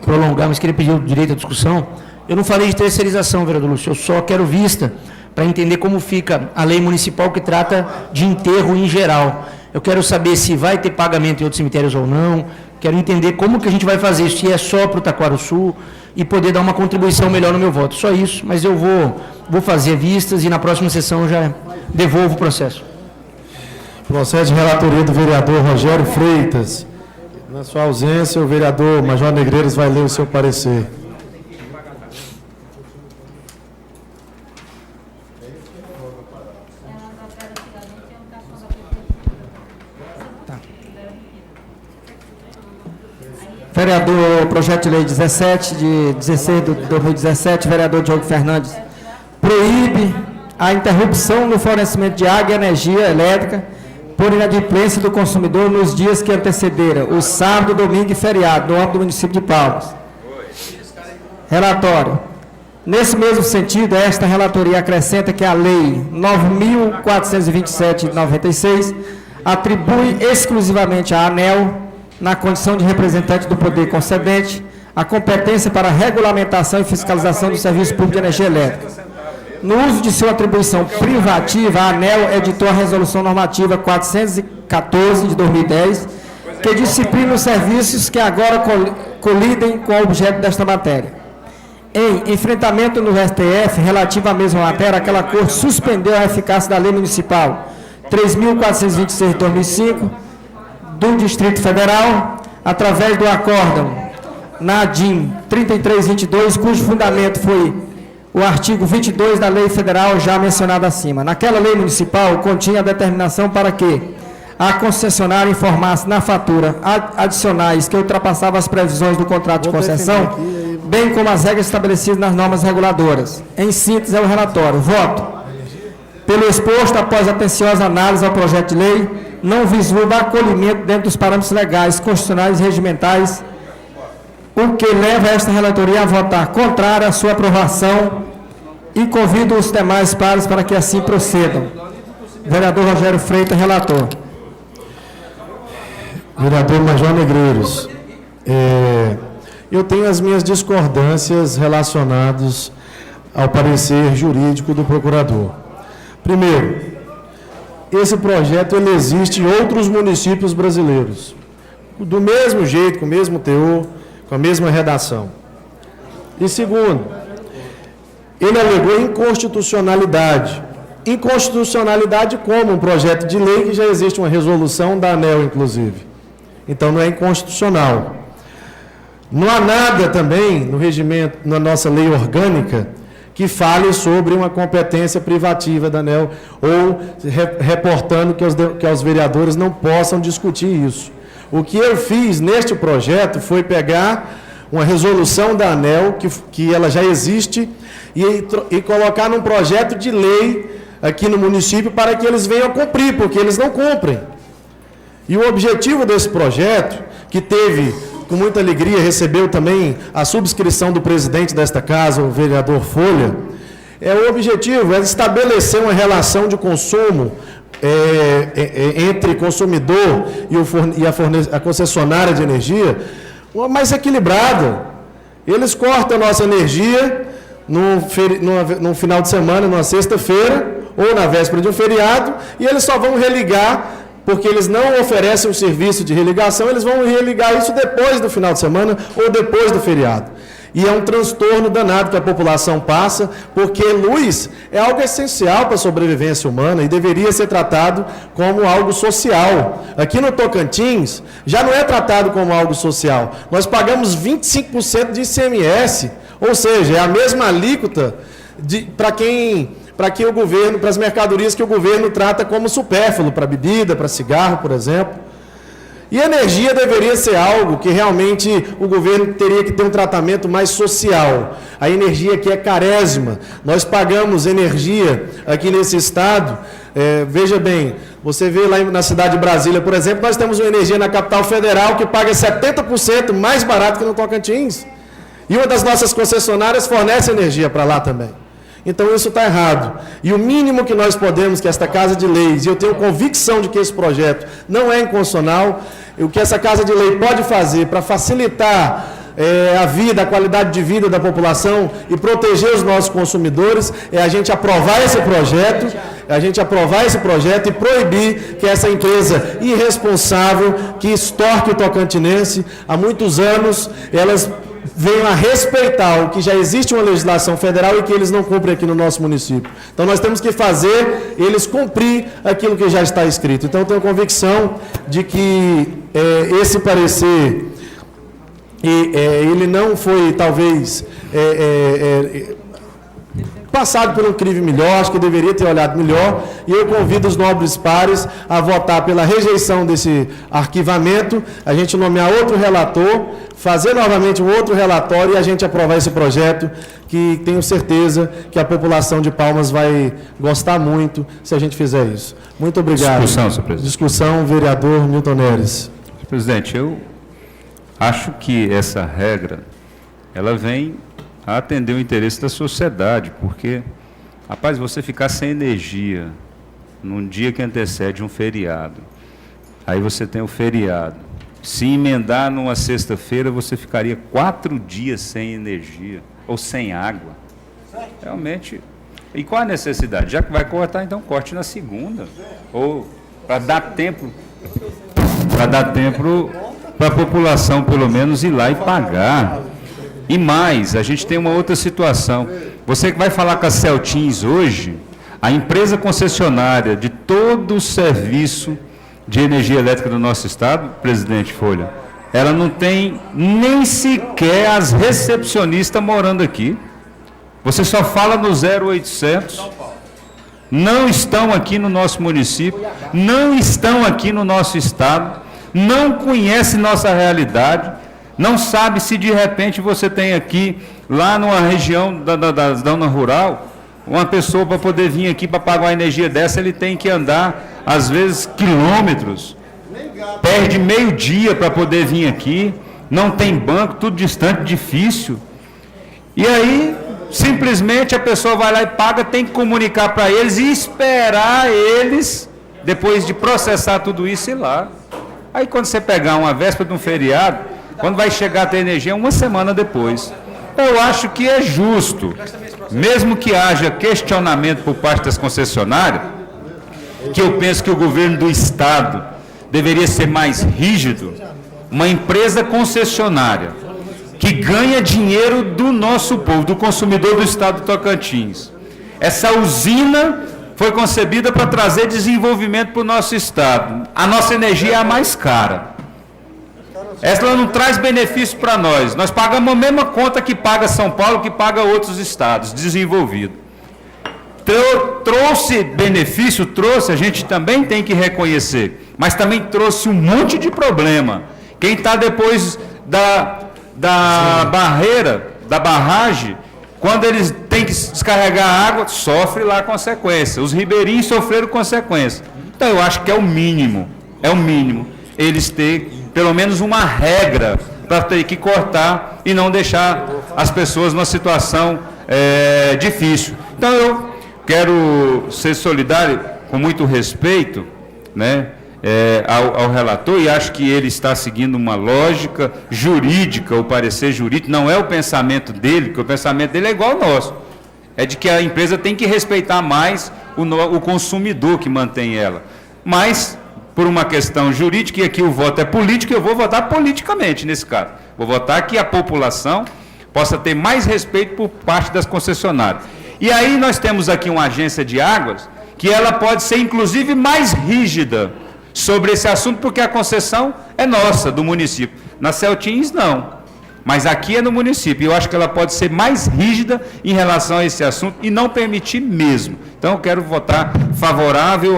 prolongar, mas queria pedir o direito à discussão. Eu não falei de terceirização, vereador Lúcio, eu só quero vista para entender como fica a lei municipal que trata de enterro em geral. Eu quero saber se vai ter pagamento em outros cemitérios ou não, quero entender como que a gente vai fazer isso, se é só para o Itaquaruçu, e poder dar uma contribuição melhor no meu voto. Só isso, mas eu vou fazer vistas e na próxima sessão eu já devolvo o processo. Processo de relatoria do vereador Rogério Freitas. Na sua ausência, o vereador Major Negreiros vai ler o seu parecer. Vereador, projeto de lei 17, de 16 de 2017, vereador Diogo Fernandes, proíbe a interrupção no fornecimento de água e energia elétrica por inadimplência do consumidor nos dias que antecederam o sábado, domingo e feriado, no âmbito do município de Palmas. Relatório. Nesse mesmo sentido, esta relatoria acrescenta que a Lei 9.427 de 96 atribui exclusivamente à ANEEL, na condição de representante do poder concedente, a competência para a regulamentação e fiscalização do serviço público de energia elétrica. No uso de sua atribuição privativa, a ANEEL editou a Resolução Normativa 414 de 2010, que disciplina os serviços que agora colidem com o objeto desta matéria. Em enfrentamento no STF, relativo à mesma matéria, aquela Corte suspendeu a eficácia da Lei Municipal 3.426 de 2005, do Distrito Federal, através do acórdão NADIM 3322, cujo fundamento foi o artigo 22 da Lei Federal já mencionada acima. Naquela lei municipal, continha a determinação para que a concessionária informasse na fatura adicionais que ultrapassavam as previsões do contrato de concessão, bem como as regras estabelecidas nas normas reguladoras. Em síntese, é o relatório. Voto. Pelo exposto, após atenciosa análise ao projeto de lei, não vislumbra acolhimento dentro dos parâmetros legais, constitucionais e regimentais, o que leva esta relatoria a votar contrário à sua aprovação e convido os demais pares para que assim procedam. Vereador Rogério Freitas, relator. Vereador Major Negreiros, eu tenho as minhas discordâncias relacionadas ao parecer jurídico do procurador. Primeiro, esse projeto ele existe em outros municípios brasileiros, do mesmo jeito, com o mesmo teor, com a mesma redação. E segundo, ele alegou inconstitucionalidade. Inconstitucionalidade como um projeto de lei que já existe uma resolução da ANEEL, inclusive. Então não é inconstitucional. Não há nada também no regimento, na nossa lei orgânica, que fale sobre uma competência privativa da ANEEL, ou reportando que os vereadores não possam discutir isso. O que eu fiz neste projeto foi pegar uma resolução da ANEEL, que ela já existe, e colocar num projeto de lei aqui no município para que eles venham cumprir, porque eles não cumprem. E o objetivo desse projeto, que teve, com muita alegria, recebeu também a subscrição do presidente desta casa, o vereador Folha, o objetivo é estabelecer uma relação de consumo entre consumidor e a concessionária de energia mais equilibrada. Eles cortam a nossa energia no final de semana, numa sexta-feira, ou na véspera de um feriado, e eles só vão religar, porque eles não oferecem um serviço de religação, eles vão religar isso depois do final de semana ou depois do feriado. E é um transtorno danado que a população passa, porque luz é algo essencial para a sobrevivência humana e deveria ser tratado como algo social. Aqui no Tocantins, já não é tratado como algo social. Nós pagamos 25% de ICMS, ou seja, é a mesma alíquota para as mercadorias que o governo trata como supérfluo, para bebida, para cigarro, por exemplo. E a energia deveria ser algo que realmente o governo teria que ter um tratamento mais social. A energia aqui é carésima. Nós pagamos energia aqui nesse estado. Veja bem, você vê lá na cidade de Brasília, por exemplo, nós temos uma energia na capital federal que paga 70% mais barato que no Tocantins. E uma das nossas concessionárias fornece energia para lá também. Então isso está errado. E o mínimo que nós podemos, que esta Casa de Leis, e eu tenho convicção de que esse projeto não é inconstitucional, o que essa Casa de Lei pode fazer para facilitar a vida, a qualidade de vida da população e proteger os nossos consumidores, é a gente aprovar esse projeto, e proibir que essa empresa irresponsável, que extorque o tocantinense, há muitos anos, elas venham a respeitar o que já existe uma legislação federal e que eles não cumprem aqui no nosso município. Então, nós temos que fazer eles cumprir aquilo que já está escrito. Então, eu tenho convicção de que esse parecer, ele não foi, talvez, passado por um crivo melhor, acho que deveria ter olhado melhor, e eu convido os nobres pares a votar pela rejeição desse arquivamento, a gente nomear outro relator, fazer novamente um outro relatório e a gente aprovar esse projeto, que tenho certeza que a população de Palmas vai gostar muito se a gente fizer isso. Muito obrigado. Discussão, senhor presidente. Discussão, vereador Milton Neres. Senhor presidente, eu acho que essa regra, ela vem a atender o interesse da sociedade, porque, rapaz, você ficar sem energia num dia que antecede um feriado, aí você tem o feriado, se emendar numa sexta-feira, você ficaria 4 dias sem energia, ou sem água. Realmente, e qual a necessidade? Já que vai cortar, então corte na segunda, ou para dar tempo para a população, pelo menos, ir lá e pagar. E mais, a gente tem uma outra situação. Você que vai falar com a Celtins hoje, a empresa concessionária de todo o serviço de energia elétrica do nosso estado, presidente Folha, ela não tem nem sequer as recepcionistas morando aqui. Você só fala no 0800, não estão aqui no nosso município, não estão aqui no nosso estado, não conhecem nossa realidade, não sabe se de repente você tem aqui, lá numa região da zona rural, uma pessoa para poder vir aqui para pagar uma energia dessa, ele tem que andar, às vezes, quilômetros, perde meio dia para poder vir aqui, não tem banco, tudo distante, difícil. E aí, simplesmente a pessoa vai lá e paga, tem que comunicar para eles e esperar eles, depois de processar tudo isso, ir lá. Aí quando você pegar uma véspera de um feriado, quando vai chegar a ter energia, uma semana depois. Eu acho que é justo, mesmo que haja questionamento por parte das concessionárias, que eu penso que o governo do estado deveria ser mais rígido, uma empresa concessionária que ganha dinheiro do nosso povo, do consumidor do estado do Tocantins. Essa usina foi concebida para trazer desenvolvimento para o nosso estado. A nossa energia é a mais cara. Ela não traz benefício para nós. Nós pagamos a mesma conta que paga São Paulo, que paga outros estados desenvolvidos. Trouxe benefício, a gente também tem que reconhecer, mas também trouxe um monte de problema. Quem está depois da barreira, da barragem, Quando eles têm que descarregar a água, sofre lá a consequência. Os ribeirinhos sofreram consequência. Então, eu acho que é o mínimo, eles ter pelo menos uma regra para ter que cortar e não deixar as pessoas numa situação difícil. Então, eu quero ser solidário, com muito respeito, né, ao relator, e acho que ele está seguindo uma lógica jurídica, o parecer jurídico, não é o pensamento dele, porque o pensamento dele é igual ao nosso. É de que a empresa tem que respeitar mais o consumidor que mantém ela. Mas, por uma questão jurídica, e aqui o voto é político, eu vou votar politicamente nesse caso. Vou votar que a população possa ter mais respeito por parte das concessionárias. E aí nós temos aqui uma agência de águas, que ela pode ser, inclusive, mais rígida sobre esse assunto, porque a concessão é nossa, do município. Na Celtins, não. Mas aqui é no município. Eu acho que ela pode ser mais rígida em relação a esse assunto e não permitir mesmo. Então, eu quero votar favorável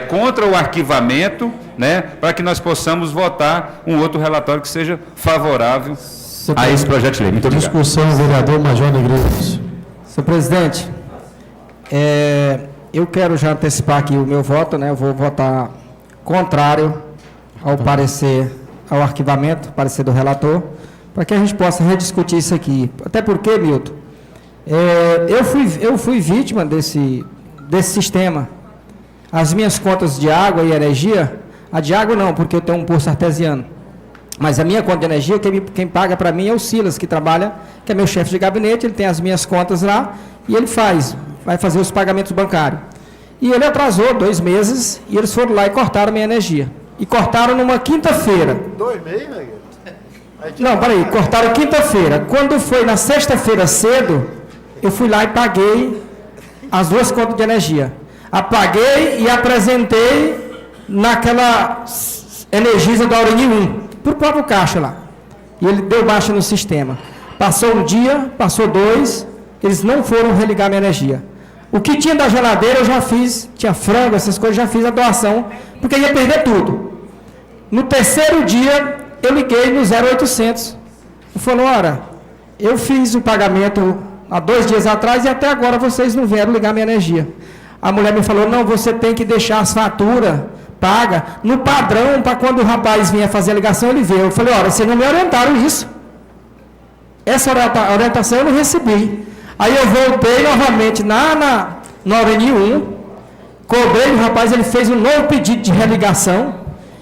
contra o arquivamento, né, para que nós possamos votar um outro relatório que seja favorável a esse projeto de lei. Muito obrigado. Discussão, vereador Major Negreiros. Senhor presidente, eu quero já antecipar aqui o meu voto, né? Eu vou votar contrário ao parecer, ao arquivamento, parecer do relator, para que a gente possa rediscutir isso aqui. Até porque, Milton, eu fui vítima desse sistema. As minhas contas de água e energia, a de água não, porque eu tenho um poço artesiano, mas a minha conta de energia, quem paga para mim é o Silas, que trabalha, que é meu chefe de gabinete, ele tem as minhas contas lá, e ele vai fazer os pagamentos bancários. E ele atrasou 2 meses, e eles foram lá e cortaram a minha energia. E cortaram numa quinta-feira. 2 meses, né? Não, peraí, cortaram quinta-feira. Quando foi na sexta-feira cedo, eu fui lá e paguei as 2 contas de energia. Apaguei e apresentei naquela Energisa da Aureni 1, para o próprio caixa lá. E ele deu baixa no sistema. Passou um dia, passou 2, eles não foram religar minha energia. O que tinha da geladeira eu já fiz, tinha frango, essas coisas, já fiz a doação, porque ia perder tudo. No terceiro dia, eu liguei no 0800. Eu falei, ora, eu fiz o pagamento há 2 dias atrás e até agora vocês não vieram ligar minha energia. A mulher me falou, não, você tem que deixar as faturas paga no padrão, para quando o rapaz vinha fazer a ligação, ele veio. Eu falei, olha, vocês não me orientaram isso. Essa orientação eu não recebi. Aí eu voltei novamente na Aureni 1, cobrei o rapaz, ele fez um novo pedido de religação,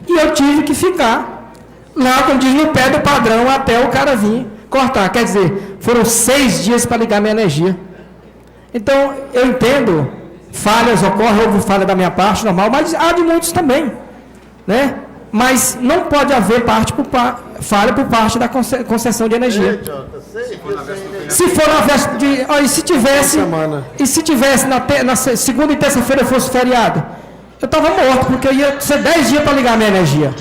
e eu tive que ficar lá, como diz, no pé do padrão, até o cara vir cortar. Quer dizer, foram 6 dias para ligar minha energia. Então, eu entendo, falhas ocorrem, houve falha da minha parte, normal, mas há de muitos também, né? Mas não pode haver falha por parte da concessão de energia. Se for na véspera de... Ó, e se tivesse na segunda e terça-feira fosse feriado, eu estava morto, porque eu ia ser 10 dias para ligar minha energia.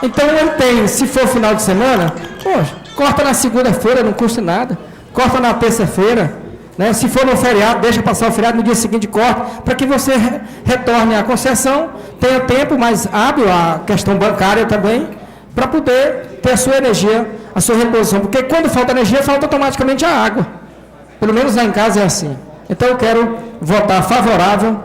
Então eu tenho, se for final de semana, poxa, corta na segunda-feira, não custa nada. Corta na terça-feira, né? Se for no feriado, deixa passar o feriado, no dia seguinte corta, para que você retorne à concessão, tenha tempo mais hábil, a questão bancária também, para poder ter a sua energia, a sua reposição. Porque quando falta energia, falta automaticamente a água. Pelo menos lá em casa é assim. Então eu quero votar favorável,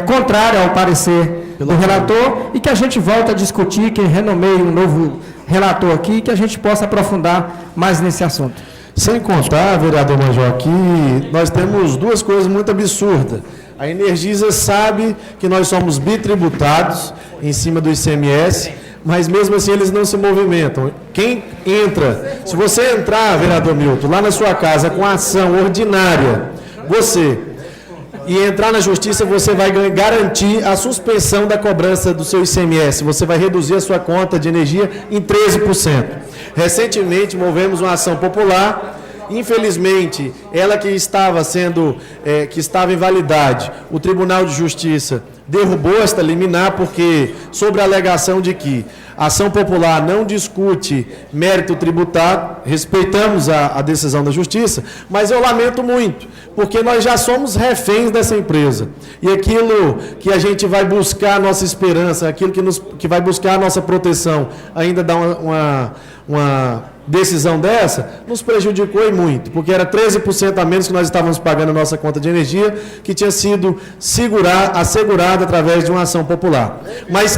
contrário ao parecer do relator, e que a gente volte a discutir, que renomeie um novo relator aqui, que a gente possa aprofundar mais nesse assunto. Sem contar, vereador Major, que nós temos 2 coisas muito absurdas. A Energisa sabe que nós somos bitributados em cima do ICMS, mas mesmo assim eles não se movimentam. Quem entra, se você entrar, vereador Milton, lá na sua casa com ação ordinária, e entrar na justiça, você vai garantir a suspensão da cobrança do seu ICMS. Você vai reduzir a sua conta de energia em 13%. Recentemente, movemos uma ação popular. Infelizmente, ela que estava em validade, o Tribunal de Justiça derrubou esta liminar, porque, sobre a alegação de que a ação popular não discute mérito tributário, respeitamos a decisão da Justiça, mas eu lamento muito, porque nós já somos reféns dessa empresa. E aquilo que a gente vai buscar a nossa esperança, aquilo que vai buscar a nossa proteção, ainda dá decisão dessa nos prejudicou e muito, porque era 13% a menos que nós estávamos pagando a nossa conta de energia, que tinha sido assegurada através de uma ação popular. Mas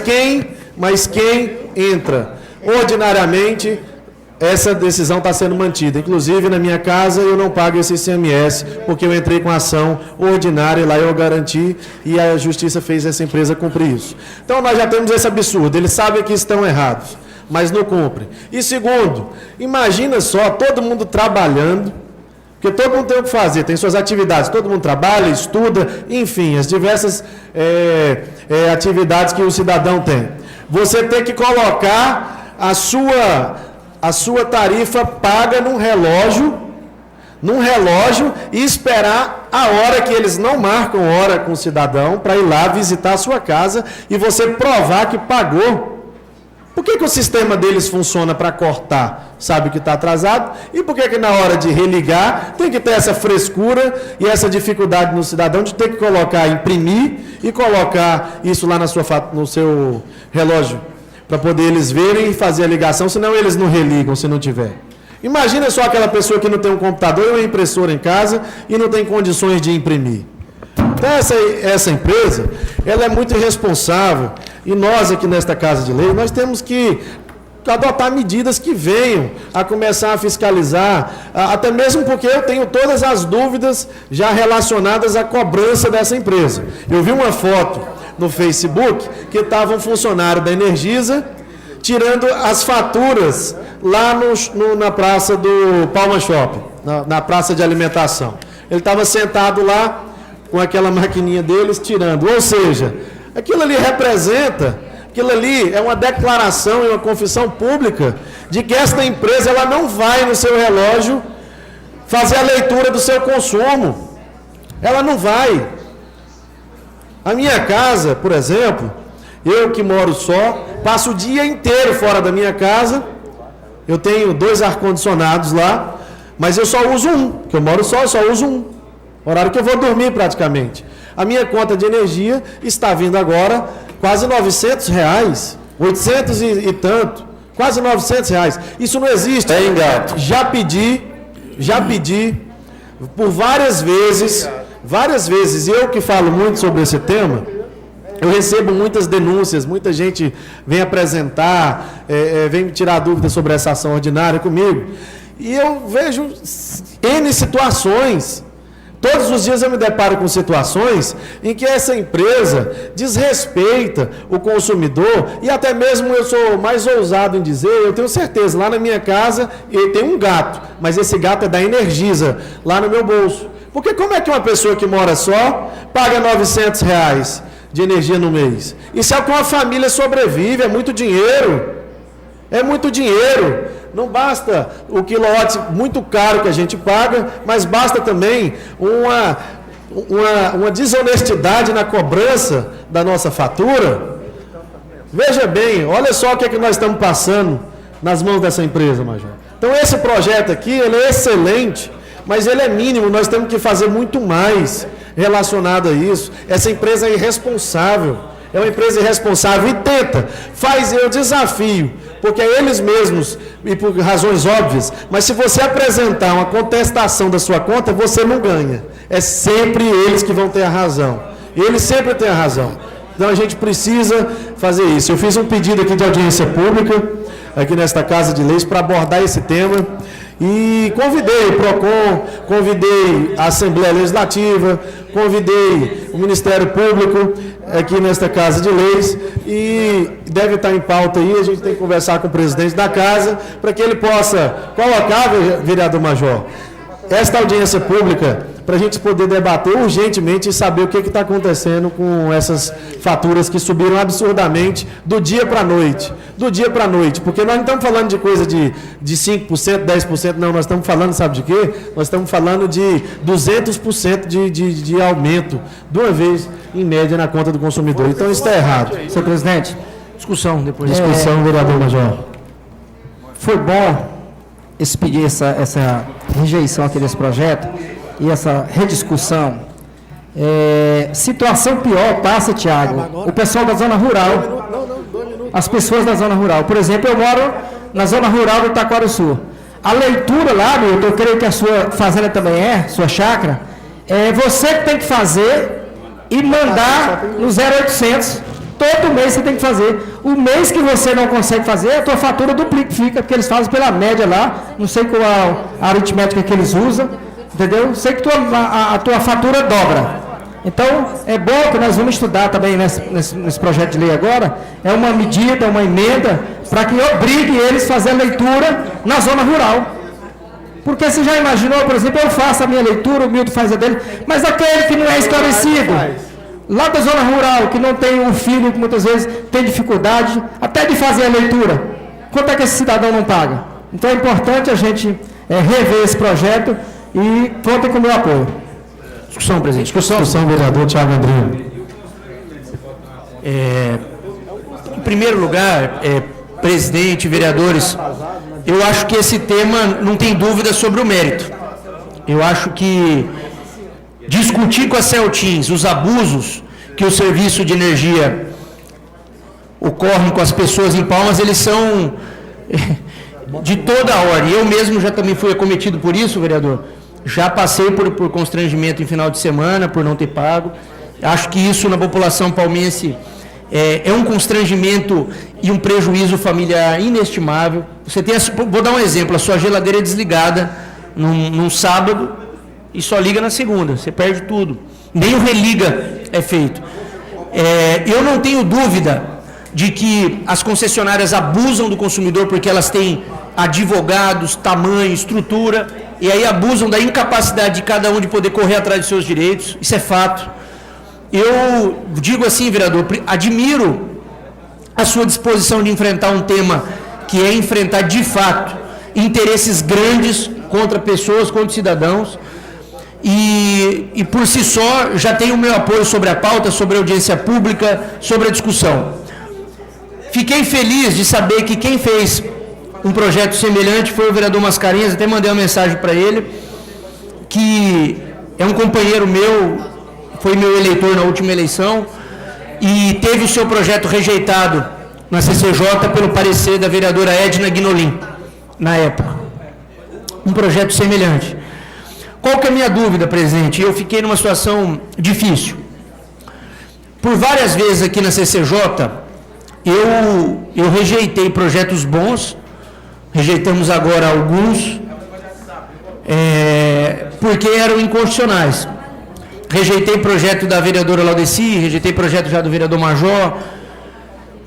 quem entra ordinariamente, essa decisão está sendo mantida. Inclusive, na minha casa, eu não pago esse ICMS, porque eu entrei com ação ordinária, lá eu garanti, e a Justiça fez essa empresa cumprir isso. Então, nós já temos esse absurdo. Eles sabem que estão errados, mas não cumprem. E segundo, imagina só, todo mundo trabalhando, porque todo mundo tem o que fazer, tem suas atividades, todo mundo trabalha, estuda, enfim, as diversas atividades que o cidadão tem. Você tem que colocar a sua tarifa paga num relógio e esperar a hora que eles não marcam hora com o cidadão para ir lá visitar a sua casa e você provar que pagou. Por que o sistema deles funciona para cortar? Sabe que está atrasado? E por que na hora de religar tem que ter essa frescura e essa dificuldade no cidadão de ter que imprimir e colocar isso lá no seu relógio para poder eles verem e fazer a ligação, senão eles não religam se não tiver. Imagina só aquela pessoa que não tem um computador ou uma impressora em casa e não tem condições de imprimir. Então, essa empresa, ela é muito irresponsável, e nós aqui nesta Casa de Lei, nós temos que adotar medidas que venham a começar a fiscalizar, até mesmo porque eu tenho todas as dúvidas já relacionadas à cobrança dessa empresa. Eu vi uma foto no Facebook que estava um funcionário da Energisa tirando as faturas lá na praça do Palma Shopping, na praça de alimentação. Ele estava sentado lá com aquela maquininha deles tirando. Ou seja, aquilo ali é uma declaração e uma confissão pública de que esta empresa ela não vai no seu relógio fazer a leitura do seu consumo. Ela não vai. A minha casa, por exemplo, eu que moro só, passo o dia inteiro fora da minha casa. Eu tenho 2 ar-condicionados lá, mas eu só uso um, porque eu moro só, eu só uso um. Horário que eu vou dormir praticamente. A minha conta de energia está vindo agora quase R$900, 800 e tanto, quase R$900. Isso não existe. É engato. Já pedi por várias vezes, eu que falo muito sobre esse tema, eu recebo muitas denúncias, muita gente vem apresentar, vem tirar dúvidas sobre essa ação ordinária comigo, e eu vejo N situações. Todos os dias eu me deparo com situações em que essa empresa desrespeita o consumidor, e até mesmo eu sou mais ousado em dizer, eu tenho certeza, lá na minha casa eu tenho um gato, mas esse gato é da Energisa, lá no meu bolso. Porque como é que uma pessoa que mora só paga R$900 de energia no mês? Isso é o que uma família sobrevive, é muito dinheiro. É muito dinheiro. Não basta o quilowatt muito caro que a gente paga, mas basta também uma desonestidade na cobrança da nossa fatura. Veja bem, olha só o que é que nós estamos passando nas mãos dessa empresa, Major. Então esse projeto aqui, ele é excelente, mas ele é mínimo, nós temos que fazer muito mais relacionado a isso. Essa empresa é irresponsável. É uma empresa irresponsável e eu desafio, porque é eles mesmos, e por razões óbvias, mas se você apresentar uma contestação da sua conta, você não ganha. É sempre eles que vão ter a razão. Eles sempre têm a razão. Então a gente precisa fazer isso. Eu fiz um pedido aqui de audiência pública, aqui nesta Casa de Leis, para abordar esse tema. E convidei o PROCON, convidei a Assembleia Legislativa, convidei o Ministério Público aqui nesta Casa de Leis, e deve estar em pauta aí, a gente tem que conversar com o presidente da Casa, para que ele possa colocar, vereador Major, esta audiência pública, para a gente poder debater urgentemente e saber o que está acontecendo com essas faturas que subiram absurdamente do dia para a noite. Do dia para a noite, porque nós não estamos falando de coisa de 5%, 10%, não, nós estamos falando, sabe de quê? Nós estamos falando de 200% de aumento, de uma vez, em média, na conta do consumidor. Então, isso está errado. Senhor presidente, discussão depois. Discussão, vereador Major. Foi bom pedir essa rejeição aqui desse projeto e essa rediscussão. Situação pior passa, Tiago, o pessoal da zona rural, as pessoas da zona rural. Por exemplo, eu moro na zona rural do Taquarussu. A leitura lá, Milton, eu creio que a sua fazenda também sua chácara, é você que tem que fazer e mandar no 0800. Todo mês você tem que fazer. O mês que você não consegue fazer, a tua fatura duplica, porque eles fazem pela média lá, não sei qual a aritmética que eles usam, entendeu? Sei que a tua fatura dobra. Então, é bom que nós vamos estudar também nesse projeto de lei agora, é uma medida, uma emenda, para que obrigue eles a fazer a leitura na zona rural. Porque você já imaginou, por exemplo, eu faço a minha leitura, o Milton faz a dele, mas aquele que não é esclarecido, lá da zona rural, que não tem um filho, que muitas vezes tem dificuldade, até de fazer a leitura, quanto é que esse cidadão não paga? Então é importante a gente rever esse projeto e contem com o meu apoio. Discussão, presidente. Discussão, vereador Thiago Andrino. Em primeiro lugar, presidente, vereadores, eu acho que esse tema não tem dúvida sobre o mérito. Eu acho que discutir com a Celtins os abusos que o serviço de energia ocorre com as pessoas em Palmas, eles são de toda a ordem. Eu mesmo já também fui acometido por isso, vereador. Já passei por constrangimento em final de semana, por não ter pago. Acho que isso na população palmense é um constrangimento e um prejuízo familiar inestimável. Você tem, vou dar um exemplo, a sua geladeira é desligada num sábado e só liga na segunda, você perde tudo. Nem o religa é feito. Eu não tenho dúvida de que as concessionárias abusam do consumidor porque elas têm advogados, tamanho, estrutura, e aí abusam da incapacidade de cada um de poder correr atrás de seus direitos. Isso é fato. Eu digo assim, vereador, admiro a sua disposição de enfrentar um tema que é enfrentar de fato interesses grandes contra pessoas, contra cidadãos, e por si só já tem o meu apoio sobre a pauta, sobre a audiência pública, sobre a discussão. Fiquei feliz de saber que quem fez um projeto semelhante foi o vereador Mascarenhas, até mandei uma mensagem para ele, que é um companheiro meu, foi meu eleitor na última eleição, e teve o seu projeto rejeitado na CCJ pelo parecer da vereadora Edna Guinolin, na época. Um projeto semelhante. Qual que é a minha dúvida, presidente? Eu fiquei numa situação difícil. Por várias vezes aqui na CCJ, eu rejeitei projetos bons, rejeitamos agora alguns, porque eram inconstitucionais. Rejeitei projeto da vereadora Laudeci, rejeitei projeto já do vereador Major,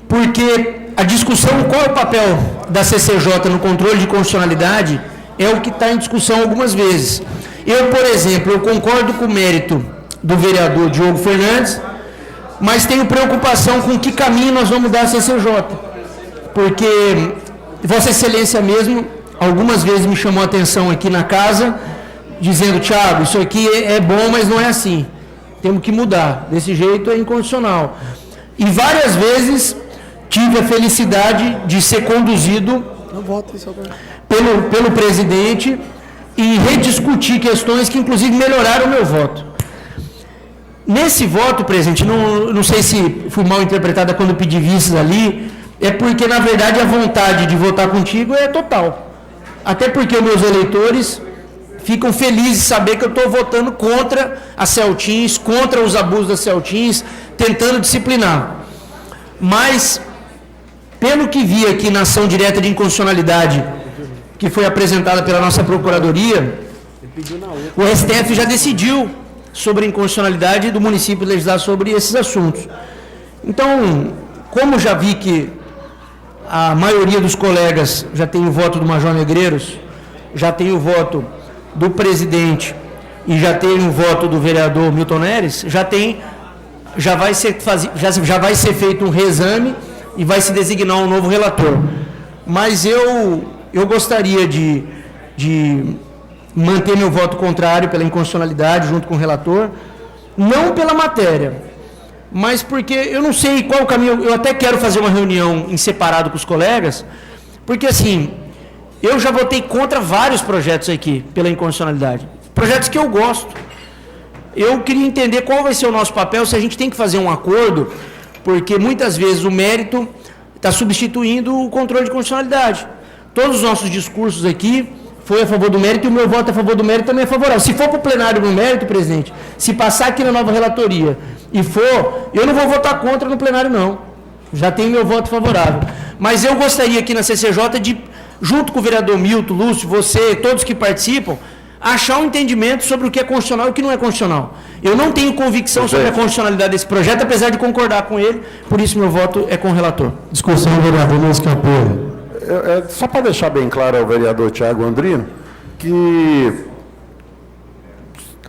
porque a discussão, qual é o papel da CCJ no controle de constitucionalidade, é o que está em discussão algumas vezes. Eu, por exemplo, eu concordo com o mérito do vereador Diogo Fernandes, mas tenho preocupação com que caminho nós vamos dar a CCJ, porque Vossa Excelência mesmo, algumas vezes me chamou a atenção aqui na casa, dizendo, Thiago, isso aqui é bom, mas não é assim, temos que mudar, desse jeito é incondicional. E várias vezes tive a felicidade de ser conduzido pelo presidente e rediscutir questões que inclusive melhoraram o meu voto. Nesse voto, presidente, não sei se fui mal interpretada quando pedi vices ali, é porque na verdade a vontade de votar contigo é total. Até porque meus eleitores ficam felizes de saber que eu estou votando contra a Celtins, contra os abusos da Celtins, tentando disciplinar. Mas, pelo que vi aqui na ação direta de inconstitucionalidade, que foi apresentada pela nossa Procuradoria, o STF já decidiu sobre a inconstitucionalidade do município legislar sobre esses assuntos. Então, como já vi que a maioria dos colegas já tem o voto do Major Negreiros, já tem o voto do presidente e já tem o voto do vereador Milton Neres, já vai ser feito um reexame e vai se designar um novo relator. Mas eu gostaria de manter meu voto contrário pela inconstitucionalidade junto com o relator, não pela matéria, mas porque eu não sei qual o caminho. Eu até quero fazer uma reunião em separado com os colegas, porque assim, eu já votei contra vários projetos aqui pela inconstitucionalidade, projetos que eu gosto. Eu queria entender qual vai ser o nosso papel, se a gente tem que fazer um acordo, porque muitas vezes o mérito está substituindo o controle de constitucionalidade. Todos os nossos discursos aqui foi a favor do mérito e o meu voto a favor do mérito também é favorável. Se for para o plenário no mérito, presidente, se passar aqui na nova relatoria e for, eu não vou votar contra no plenário, não. Já tenho meu voto favorável. Mas eu gostaria aqui na CCJ de, junto com o vereador Milton, Lúcio, você, todos que participam, achar um entendimento sobre o que é constitucional e o que não é constitucional. Eu não tenho convicção sobre a constitucionalidade desse projeto, apesar de concordar com ele, por isso meu voto é com o relator. Discussão, vereador Luiz Campelo. Só para deixar bem claro ao vereador Tiago Andrino, que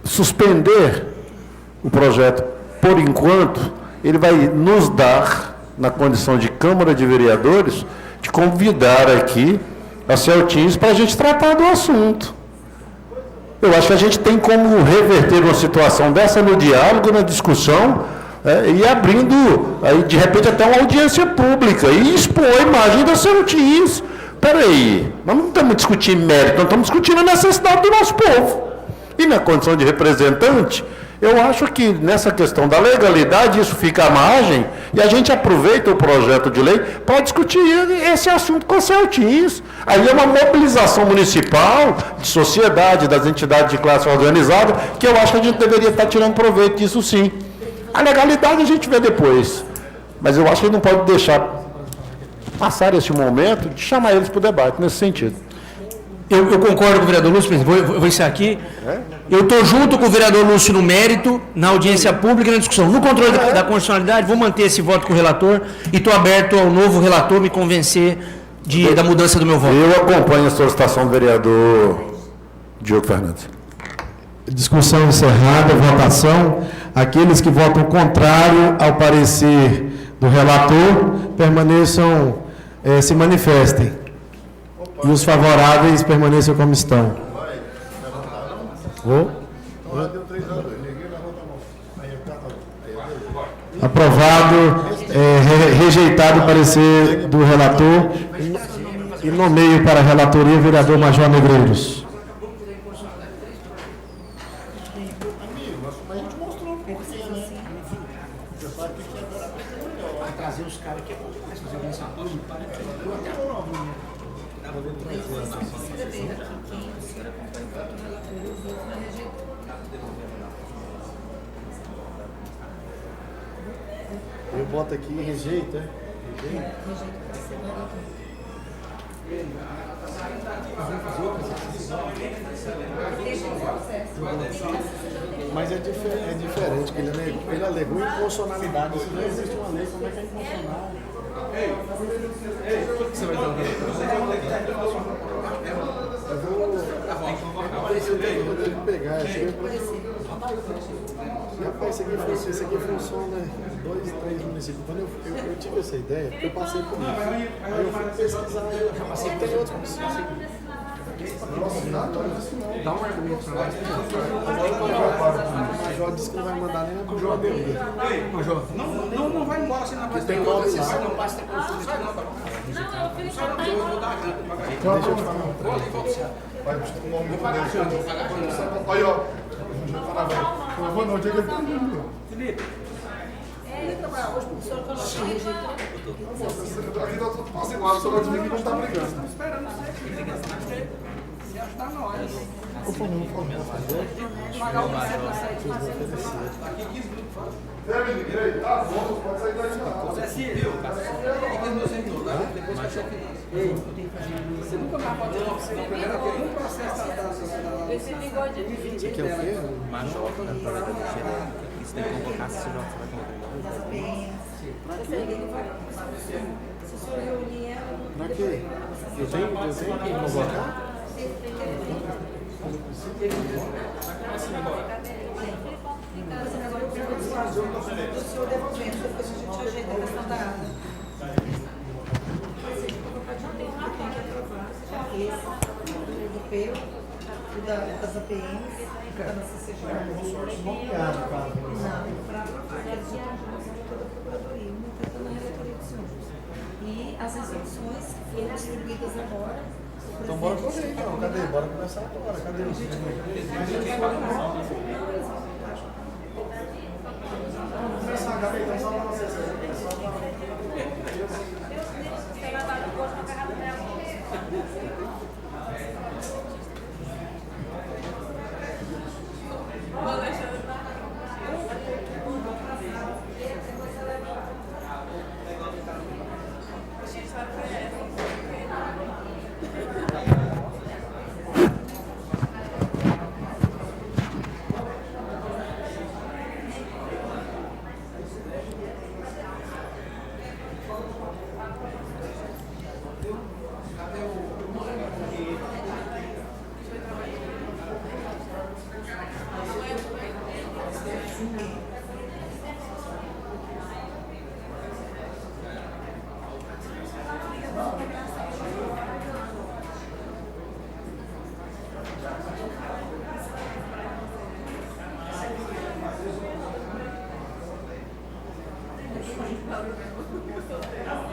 suspender o projeto por enquanto, ele vai nos dar, na condição de Câmara de Vereadores, de convidar aqui a Celtins para a gente tratar do assunto. Eu acho que a gente tem como reverter uma situação dessa no diálogo, na discussão, e abrindo, aí, de repente, até uma audiência pública, e expor a imagem da Celtins. Espera aí, nós não estamos discutindo mérito, nós estamos discutindo a necessidade do nosso povo. E na condição de representante, eu acho que nessa questão da legalidade, isso fica à margem, e a gente aproveita o projeto de lei para discutir esse assunto com a Celtins. Aí é uma mobilização municipal, de sociedade, das entidades de classe organizada, que eu acho que a gente deveria estar tirando proveito disso sim. A legalidade a gente vê depois, mas eu acho que não pode deixar passar esse momento de chamar eles para o debate nesse sentido. Eu concordo com o vereador Lúcio, presidente, vou encerrar aqui. Eu estou junto com o vereador Lúcio no mérito, na audiência pública e na discussão. No controle da constitucionalidade, vou manter esse voto com o relator e estou aberto ao novo relator me convencer da mudança do meu voto. Eu acompanho a solicitação do vereador Diogo Fernandes. Discussão encerrada, votação. Aqueles que votam contrário ao parecer do relator, permaneçam, se manifestem. E os favoráveis permaneçam como estão. Aprovado, rejeitado o parecer do relator. E nomeio para a relatoria o vereador Major Negreiros. Eu boto aqui e rejeito, Mas é diferente, porque ele alegou inconstitucionalidade. Se não existe uma lei, como é que é inconstitucional? O que você vai dar? Eu vou pegar. Rapaz, isso aqui funciona em 2, 3 municípios. Quando eu tive essa ideia, eu passei por isso. Aí eu fui pesquisar, eu já passei por outros municípios. Dá um argumento para nós. O Major disse que não vai mandar nem na procuradoria. Major, não vai embora sem na pasta. Tem nome lá. Não basta ter consulta. Eu vou dar a grana. Deixa eu te falar uma coisa. Vai, o nome do poder. Aí, ó. Boa noite. Felipe. Hoje o senhor falou que rejeitou. Aqui está tudo apaziguado, o senhor vai dizer que não está brigando. Estamos esperando você. Se ajudar nós. Por favor. Pagar o Marcelo na saída. Tá bom, pode sair daí não. Você viu? Você nunca mais pode ter uma oficina. Primeiro que um processo da... Esse bigode é de 20 aqui é o quê? Major, isso tem que convocar se o senhor vai Se o senhor reunir ela... Pra quê? Eu tenho que convocar? O senhor devolvendo, depois a gente ajeita a questão da água. Tem que aprovar esse, do europeu, das APMs, da CCJ. Não, para aprovar, eles já estão toda a procuradoria, uma está na relatoria do senhor. E as resoluções que foram distribuídas agora. Então bora correr, então. Cadê? Bora começar agora. Cadê o vídeo? Vamos começar, cadê? Então só para vocês. Não,